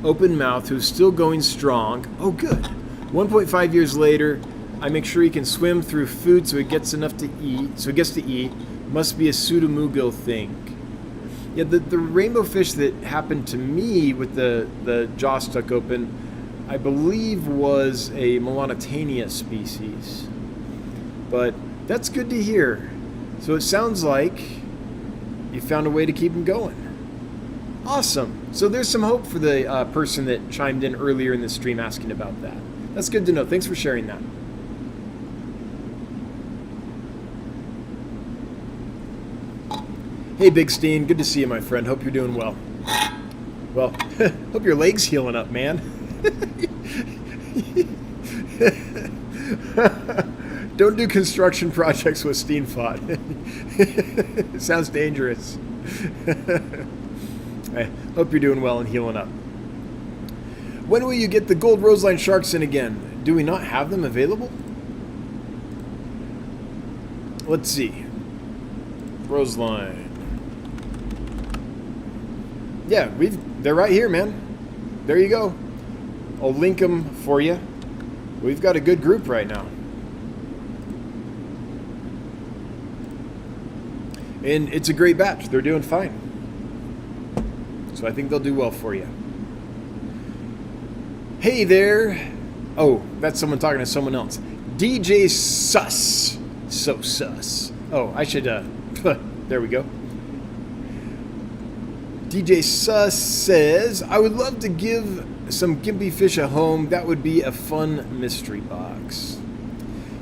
open mouth who's still going strong. Oh, good. 1.5 years later, I make sure he can swim through food so he gets enough to eat. So he gets to eat. Must be a pseudomugil thing. Yeah, the rainbow fish that happened to me with the jaw stuck open, I believe was a Melanotania species. But that's good to hear. So it sounds like you found a way to keep him going. Awesome. So there's some hope for the person that chimed in earlier in the stream asking about that. That's good to know. Thanks for sharing that. Hey, Big Steen. Good to see you, my friend. Hope you're doing well. Well, hope your leg's healing up, man. Don't do construction projects with Steenfot. It sounds dangerous. I hope you're doing well and healing up. When will you get the gold roseline sharks in again? Do we not have them available? Let's see. Roseline. Yeah, they're right here, man. There you go. I'll link them for you. We've got a good group right now. And it's a great batch. They're doing fine. So I think they'll do well for you. Hey there. Oh, that's someone talking to someone else. DJ Sus. So sus. Oh, I should, there we go. DJ Sus says, I would love to give some gimpy fish a home. That would be a fun mystery box.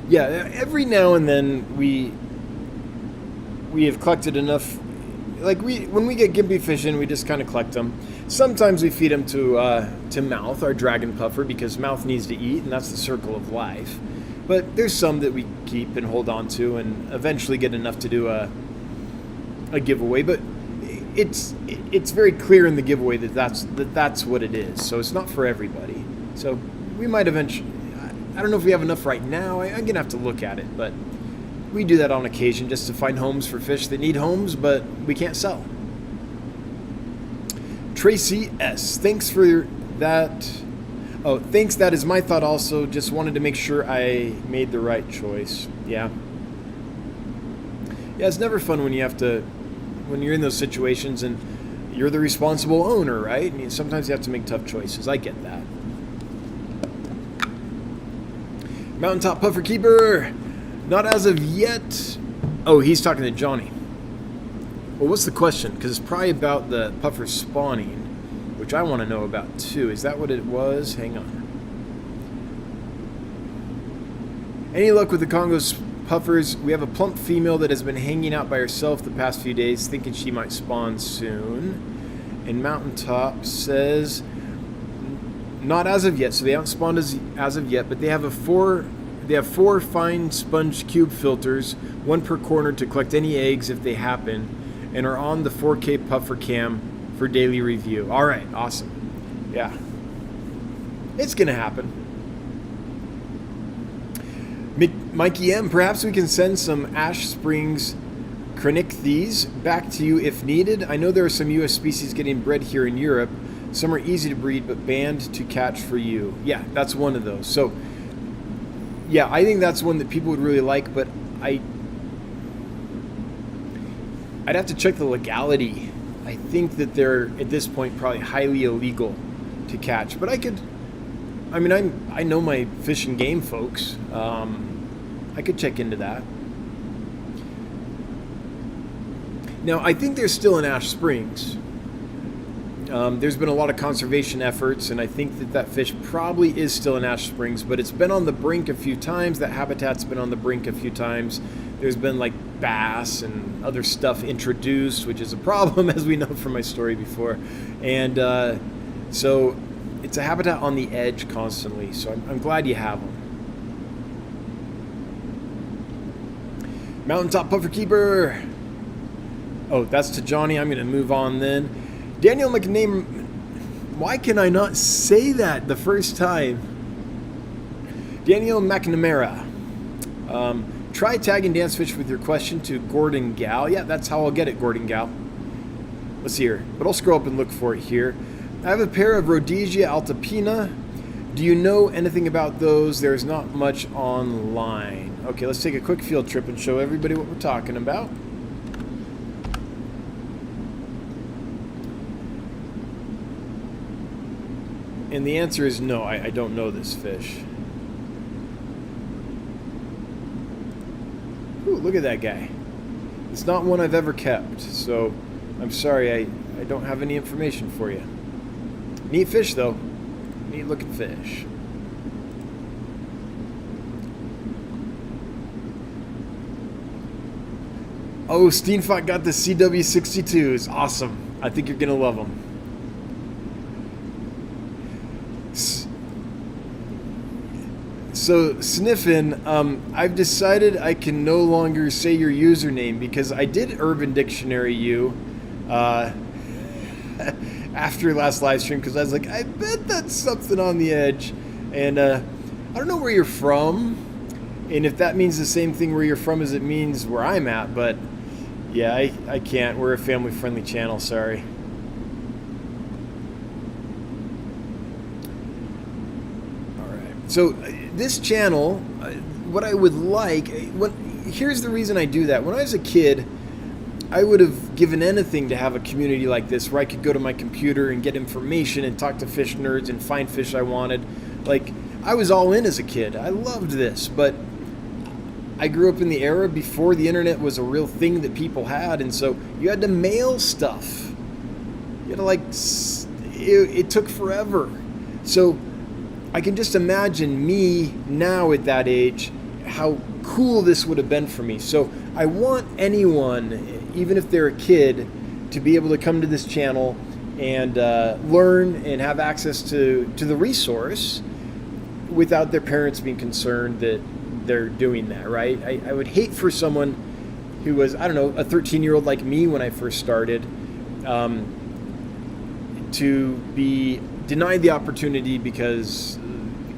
Yeah, every now and then we have collected enough. Like when we get gimpy fish in, we just kind of collect them. Sometimes we feed them to Mouth, our dragon puffer, because Mouth needs to eat, and that's the circle of life. But there's some that we keep and hold on to, and eventually get enough to do a giveaway. But it's very clear in the giveaway that's what it is. So it's not for everybody. So we might eventually. I don't know if we have enough right now. I'm gonna have to look at it, but we do that on occasion just to find homes for fish that need homes, but we can't sell. Tracy S. Thanks for that. Oh, thanks. That is my thought also. Just wanted to make sure I made the right choice. Yeah. Yeah, it's never fun when you're in those situations and you're the responsible owner, right? And sometimes you have to make tough choices. I get that. Mountaintop Puffer Keeper. Not as of yet. Oh, he's talking to Johnny. Well, what's the question? Because it's probably about the puffer spawning, which I want to know about too. Is that what it was? Hang on. Any luck with the Congo's puffers? We have a plump female that has been hanging out by herself the past few days, thinking she might spawn soon. And Mountaintop says, not as of yet. So they haven't spawned as of yet, but they have four fine sponge cube filters, one per corner to collect any eggs if they happen, and are on the 4K puffer cam for daily review. All right, awesome. Yeah. It's going to happen. Mikey M, perhaps we can send some Ash Springs Cranichthes back to you if needed. I know there are some U.S. species getting bred here in Europe. Some are easy to breed but banned to catch for you. Yeah, that's one of those. So, yeah, I think that's one that people would really like, but I'd have to check the legality. I think that they're, at this point, probably highly illegal to catch. But I know my fish and game folks. I could check into that. Now, I think they're still in Ash Springs. There's been a lot of conservation efforts, and I think that fish probably is still in Ash Springs, but it's been on the brink a few times. That habitat's been on the brink a few times. There's been like bass and other stuff introduced, which is a problem, as we know from my story before. And so it's a habitat on the edge constantly, so I'm glad you have them. Mountaintop Puffer Keeper. Oh, that's to Johnny. I'm going to move on then. Daniel McName, why can I not say that the first time? Daniel McNamara. Try tagging Dancefish with your question to Gordon Gal. Yeah, that's how I'll get it, Gordon Gal. Let's see here. But I'll scroll up and look for it here. I have a pair of Rhodesia altipina. Do you know anything about those? There's not much online. Okay, let's take a quick field trip and show everybody what we're talking about. And the answer is no, I don't know this fish. Ooh, look at that guy. It's not one I've ever kept, so I'm sorry, I don't have any information for you. Neat fish, though. Neat looking fish. Oh, Steenfot got the CW62s. Awesome. I think you're going to love them. So, Sniffin, I've decided I can no longer say your username because I did Urban Dictionary you after last live stream because I was like, I bet that's something on the edge. And I don't know where you're from, and if that means the same thing where you're from as it means where I'm at, but yeah, I can't. We're a family-friendly channel, sorry. So this channel, what I would like, here's the reason I do that. When I was a kid, I would have given anything to have a community like this where I could go to my computer and get information and talk to fish nerds and find fish I wanted. Like, I was all in as a kid. I loved this, but I grew up in the era before the internet was a real thing that people had, and so you had to mail stuff. You had to, like, it took forever. So I can just imagine me now at that age, how cool this would have been for me. So I want anyone, even if they're a kid, to be able to come to this channel and learn and have access to the resource without their parents being concerned that they're doing that, right? I would hate for someone who was, I don't know, a 13-year-old like me when I first started, to be denied the opportunity because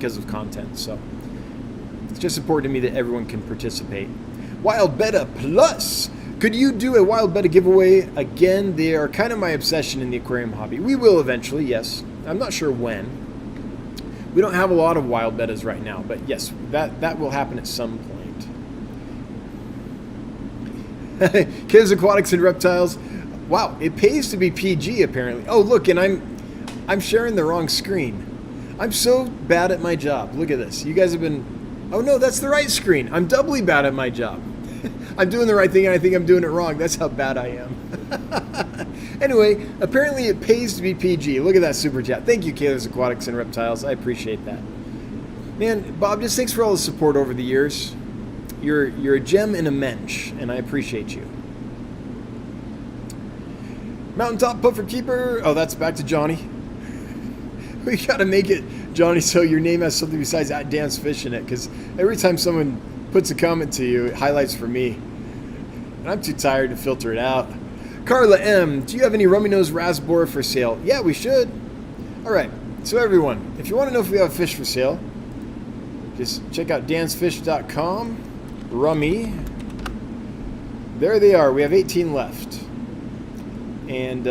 of content. So it's just important to me that everyone can participate. Wild Betta Plus. Could you do a Wild Betta giveaway again? They are kind of my obsession in the aquarium hobby. We will eventually, yes. I'm not sure when. We don't have a lot of Wild Bettas right now, but yes, that will happen at some point. Kids, Aquatics and Reptiles. Wow, it pays to be PG apparently. Oh, look, and I'm sharing the wrong screen. I'm so bad at my job. Look at this. You guys have been... Oh no, that's the right screen. I'm doubly bad at my job. I'm doing the right thing and I think I'm doing it wrong. That's how bad I am. Anyway, apparently it pays to be PG. Look at that super chat. Thank you, Kayla's Aquatics and Reptiles. I appreciate that. Man, Bob, just thanks for all the support over the years. You're a gem and a mensch, and I appreciate you. Mountaintop Puffer Keeper. Oh, that's back to Johnny. We gotta make it, Johnny, so your name has something besides at Dance Fish in it, because every time someone puts a comment to you, it highlights for me. And I'm too tired to filter it out. Carla M, do you have any rummy nose rasbora for sale? Yeah, we should. Alright, so everyone, if you want to know if we have fish for sale, just check out dansfish.com. Rummy. There they are. We have 18 left. And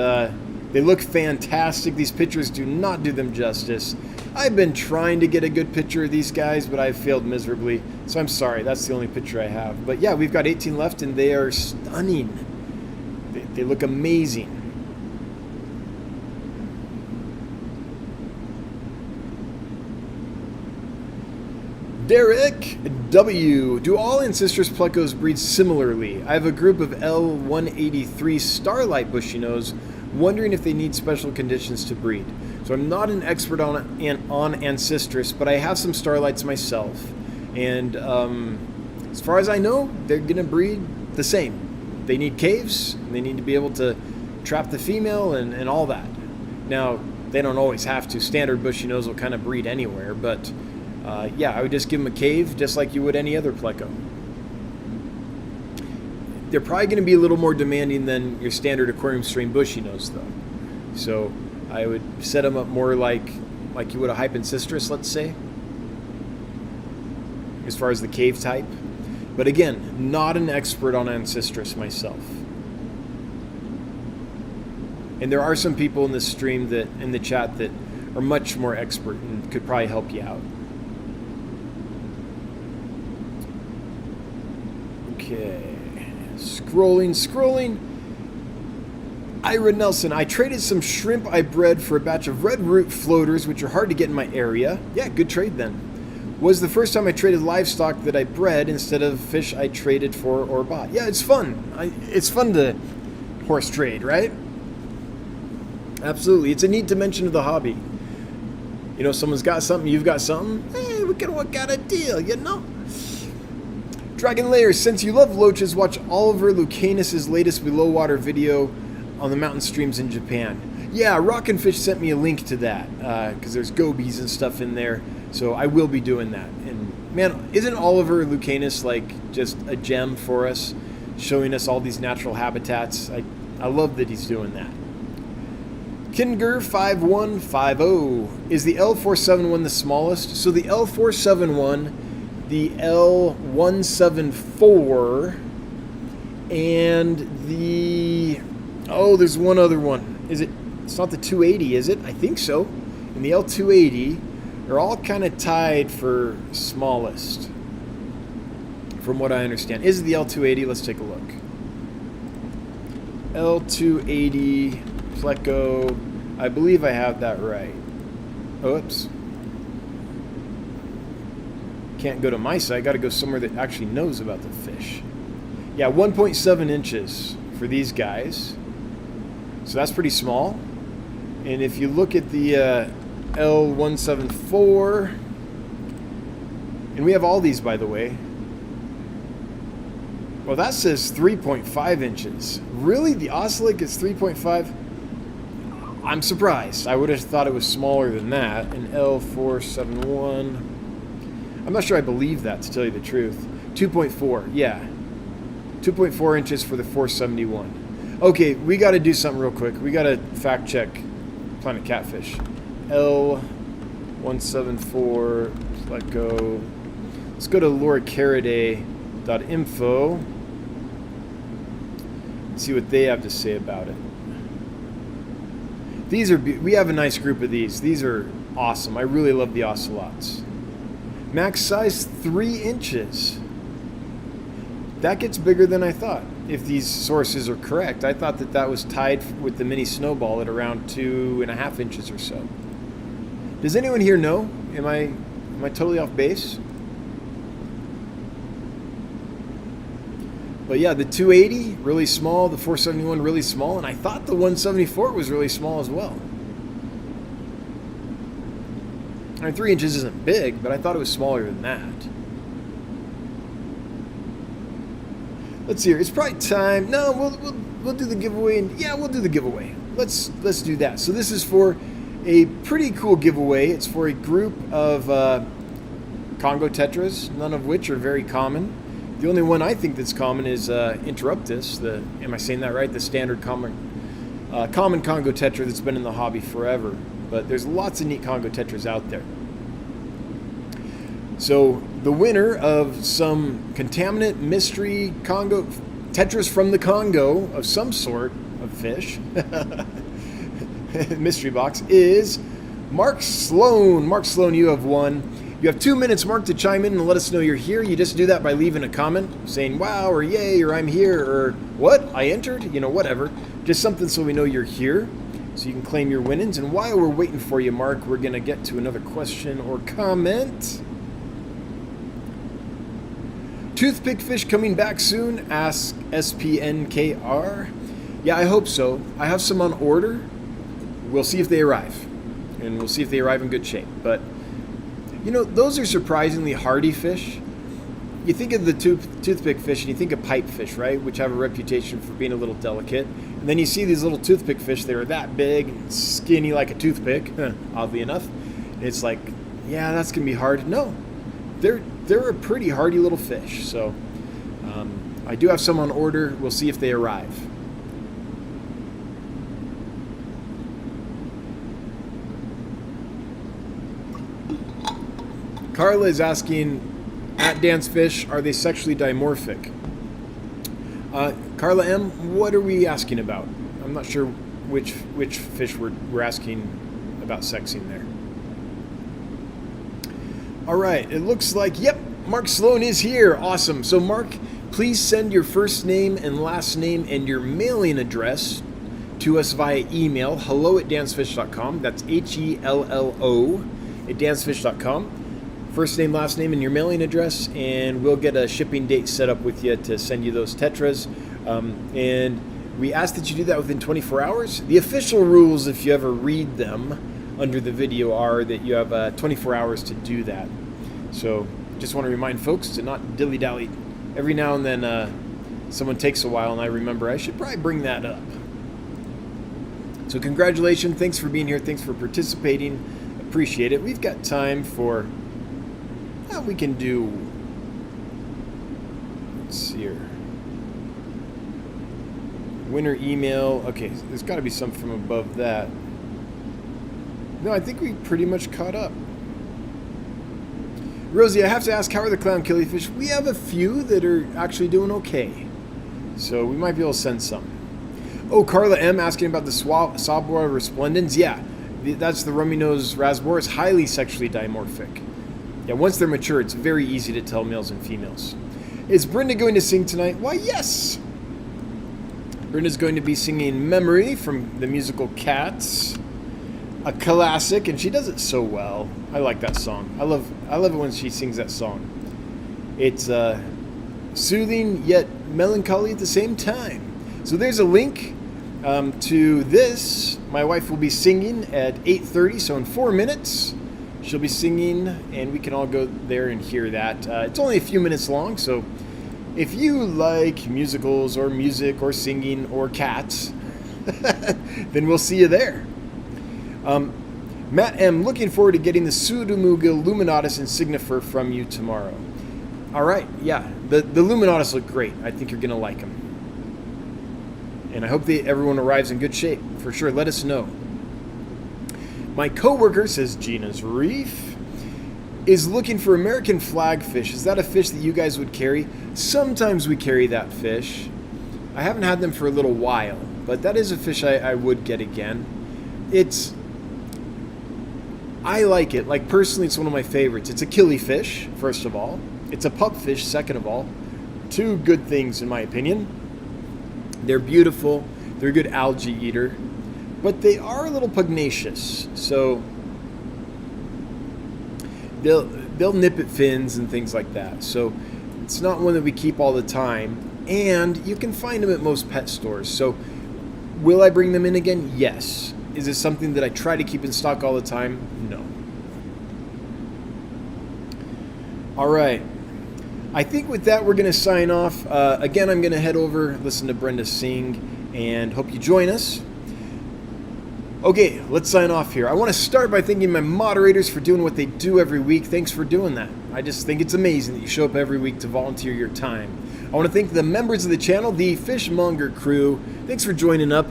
they look fantastic. These pictures do not do them justice. I've been trying to get a good picture of these guys, but I've failed miserably. So I'm sorry, that's the only picture I have. But yeah, we've got 18 left, and they are stunning. They look amazing. Derek W. Do all ancestors plecos breed similarly? I have a group of L183 starlight bushy nose, wondering if they need special conditions to breed. So I'm not an expert on Ancestris, but I have some starlights myself. And as far as I know, they're going to breed the same. They need caves, and they need to be able to trap the female and all that. Now, they don't always have to. Standard bushy nose will kind of breed anywhere, but yeah, I would just give them a cave just like you would any other pleco. They're probably going to be a little more demanding than your standard aquarium strain bushy nose, though. So I would set them up more like you would a Hypencistris, let's say, as far as the cave type. But again, not an expert on Ancestris myself. And there are some people in this stream that in the chat that are much more expert and could probably help you out. Okay, scrolling. Ira Nelson, I traded some shrimp I bred for a batch of red root floaters, which are hard to get in my area. Yeah, good trade then. Was the first time I traded livestock that I bred instead of fish I traded for or bought. Yeah, it's fun. It's fun to horse trade, right? Absolutely. It's a neat dimension of the hobby. You know, someone's got something, you've got something. Hey, we can work out a deal, you know? Dragon Layers, since you love loaches, watch Oliver Lucanus' latest below water video on the mountain streams in Japan. Yeah, Rockin' Fish sent me a link to that, because there's gobies and stuff in there. So I will be doing that, and Man, isn't Oliver Lucanus like just a gem for us, showing us all these natural habitats? I love that he's doing that. Kinger5150, is the L471 the smallest? So the L471, the L174, and the, oh, there's one other one. It's not the 280, is it? I think so. And the L280 are all kind of tied for smallest, from what I understand. Is it the L280? Let's take a look. L280 Pleco. I believe I have that right. Oops. Can't go to my site. Got to go somewhere that actually knows about the fish. Yeah, 1.7 inches for these guys. So that's pretty small. And if you look at the L174, and we have all these, by the way. Well, that says 3.5 inches. Really? The Ocelot is 3.5? I'm surprised. I would have thought it was smaller than that. An L471. I'm not sure I believe that, to tell you the truth. 2.4, yeah. 2.4 inches for the 471. Okay, we got to do something real quick. We got to fact check Planet Catfish. L174, let go. Let's go to lauracaridae.info. See what they have to say about it. We have a nice group of these. These are awesome. I really love the ocelots. Max size 3 inches. That gets bigger than I thought. If these sources are correct, I thought that was tied with the mini snowball at around 2.5 inches or so. Does anyone here know? Am I totally off base? But yeah, the 280 really small, the 471 really small, and I thought the 174 was really small as well. I mean, 3 inches isn't big, but I thought it was smaller than that. Let's see here. It's probably time. No, we'll do the giveaway, and yeah, we'll do the giveaway. Let's do that. So this is for a pretty cool giveaway. It's for a group of Congo tetras, none of which are very common. The only one I think that's common is Interruptus. Am I saying that right? The standard common Congo tetra that's been in the hobby forever. But there's lots of neat Congo tetras out there. So the winner of some contaminant mystery Congo tetras from the Congo of some sort of fish mystery box is Mark Sloan. Mark Sloan, you have won. You have 2 minutes, Mark, to chime in and let us know you're here. You just do that by leaving a comment saying wow or yay or I'm here or what, I entered, whatever. Just something so we know you're here so you can claim your winnings. And while we're waiting for you, Mark, we're going to get to another question or comment. Toothpick fish coming back soon? Ask SPNKR. Yeah, I hope so. I have some on order. We'll see if they arrive. And we'll see if they arrive in good shape. But those are surprisingly hardy fish. You think of the toothpick fish and you think of pipefish, right? Which have a reputation for being a little delicate. And then you see these little toothpick fish that are that big and skinny like a toothpick, oddly enough. And it's like, yeah, that's going to be hard. No, they're a pretty hardy little fish. So I do have some on order. We'll see if they arrive. Carla is asking, at Dance Fish, are they sexually dimorphic? Carla M., what are we asking about? I'm not sure which fish we're asking about sexing there. All right, it looks like, yep, Mark Sloan is here. Awesome. So, Mark, please send your first name and last name and your mailing address to us via email, hello@dancefish.com. That's HELLO@dancefish.com. First name, last name, and your mailing address, and we'll get a shipping date set up with you to send you those tetras. And we ask that you do that within 24 hours. The official rules, if you ever read them under the video, are that you have 24 hours to do that. So just want to remind folks to not dilly-dally. Every now and then someone takes a while, and I remember I should probably bring that up. So congratulations. Thanks for being here. Thanks for participating. Appreciate it. We've got time for We can do, let's see here. Winter email. Okay, there's got to be some from above that. No, I think we pretty much caught up. Rosie, I have to ask, how are the clown killifish? We have a few that are actually doing okay. So we might be able to send some. Oh, Carla M. asking about the Sabora resplendens. Yeah, that's the rummy nose rasbora. It's highly sexually dimorphic. Yeah, once they're mature, it's very easy to tell males and females. Is Brenda going to sing tonight? Why, yes. Brenda's going to be singing Memory from the musical Cats. A classic, and she does it so well. I like that song. I love it when she sings that song. It's soothing yet melancholy at the same time. So there's a link to this. My wife will be singing at 8:30, so in 4 minutes she'll be singing, and we can all go there and hear that. It's only a few minutes long, so if you like musicals or music or singing or cats, then we'll see you there. Matt M. looking forward to getting the Pseudomugil luminatus insignifer from you tomorrow. All right, yeah, the luminatus look great. I think you're going to like them. And I hope everyone arrives in good shape. For sure, let us know. My coworker, says Gina's Reef, is looking for American flagfish. Is that a fish that you guys would carry? Sometimes we carry that fish. I haven't had them for a little while, but that is a fish I would get again. I like it. Like, personally, it's one of my favorites. It's a killifish, first of all. It's a pupfish, second of all. Two good things, in my opinion. They're beautiful. They're a good algae eater. But they are a little pugnacious. So they'll nip at fins and things like that. So it's not one that we keep all the time. And you can find them at most pet stores. So will I bring them in again? Yes. Is it something that I try to keep in stock all the time? No. All right. I think with that, we're going to sign off. Again, I'm going to head over, listen to Brenda sing, and hope you join us. Okay, let's sign off here. I want to start by thanking my moderators for doing what they do every week. Thanks for doing that. I just think it's amazing that you show up every week to volunteer your time. I want to thank the members of the channel, the Fishmonger crew. Thanks for joining up.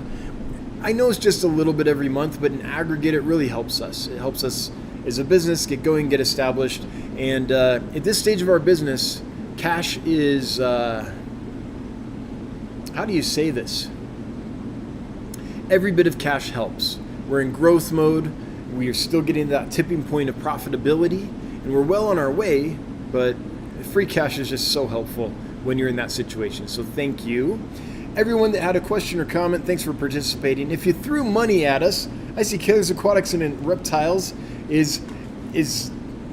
I know it's just a little bit every month, but in aggregate, it really helps us. It helps us as a business get going, get established. And at this stage of our business, cash is, how do you say this? Every bit of cash helps. We're in growth mode. We are still getting that tipping point of profitability, and we're well on our way, but free cash is just so helpful when you're in that situation. So thank you. Everyone that had a question or comment, thanks for participating. If you threw money at us, I see Killers Aquatics and Reptiles is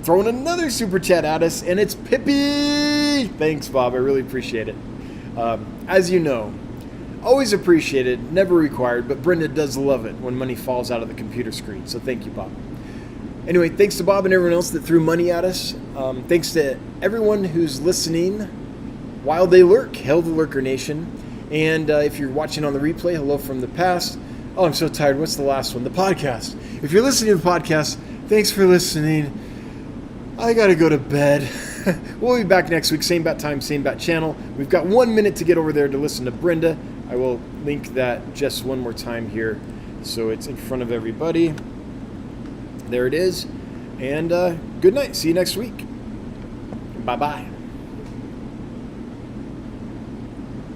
throwing another super chat at us, and it's Pippi. Thanks, Bob. I really appreciate it. As you know, always appreciated, never required, but Brenda does love it when money falls out of the computer screen. So thank you, Bob. Anyway, thanks to Bob and everyone else that threw money at us. Thanks to everyone who's listening while they lurk. Hail the Lurker Nation. And if you're watching on the replay, hello from the past. Oh, I'm so tired. What's the last one? The podcast. If you're listening to the podcast, thanks for listening. I got to go to bed. We'll be back next week. Same bat time, same bat channel. We've got 1 minute to get over there to listen to Brenda. I will link that just one more time here so it's in front of everybody. There it is. And good night. See you next week. Bye-bye.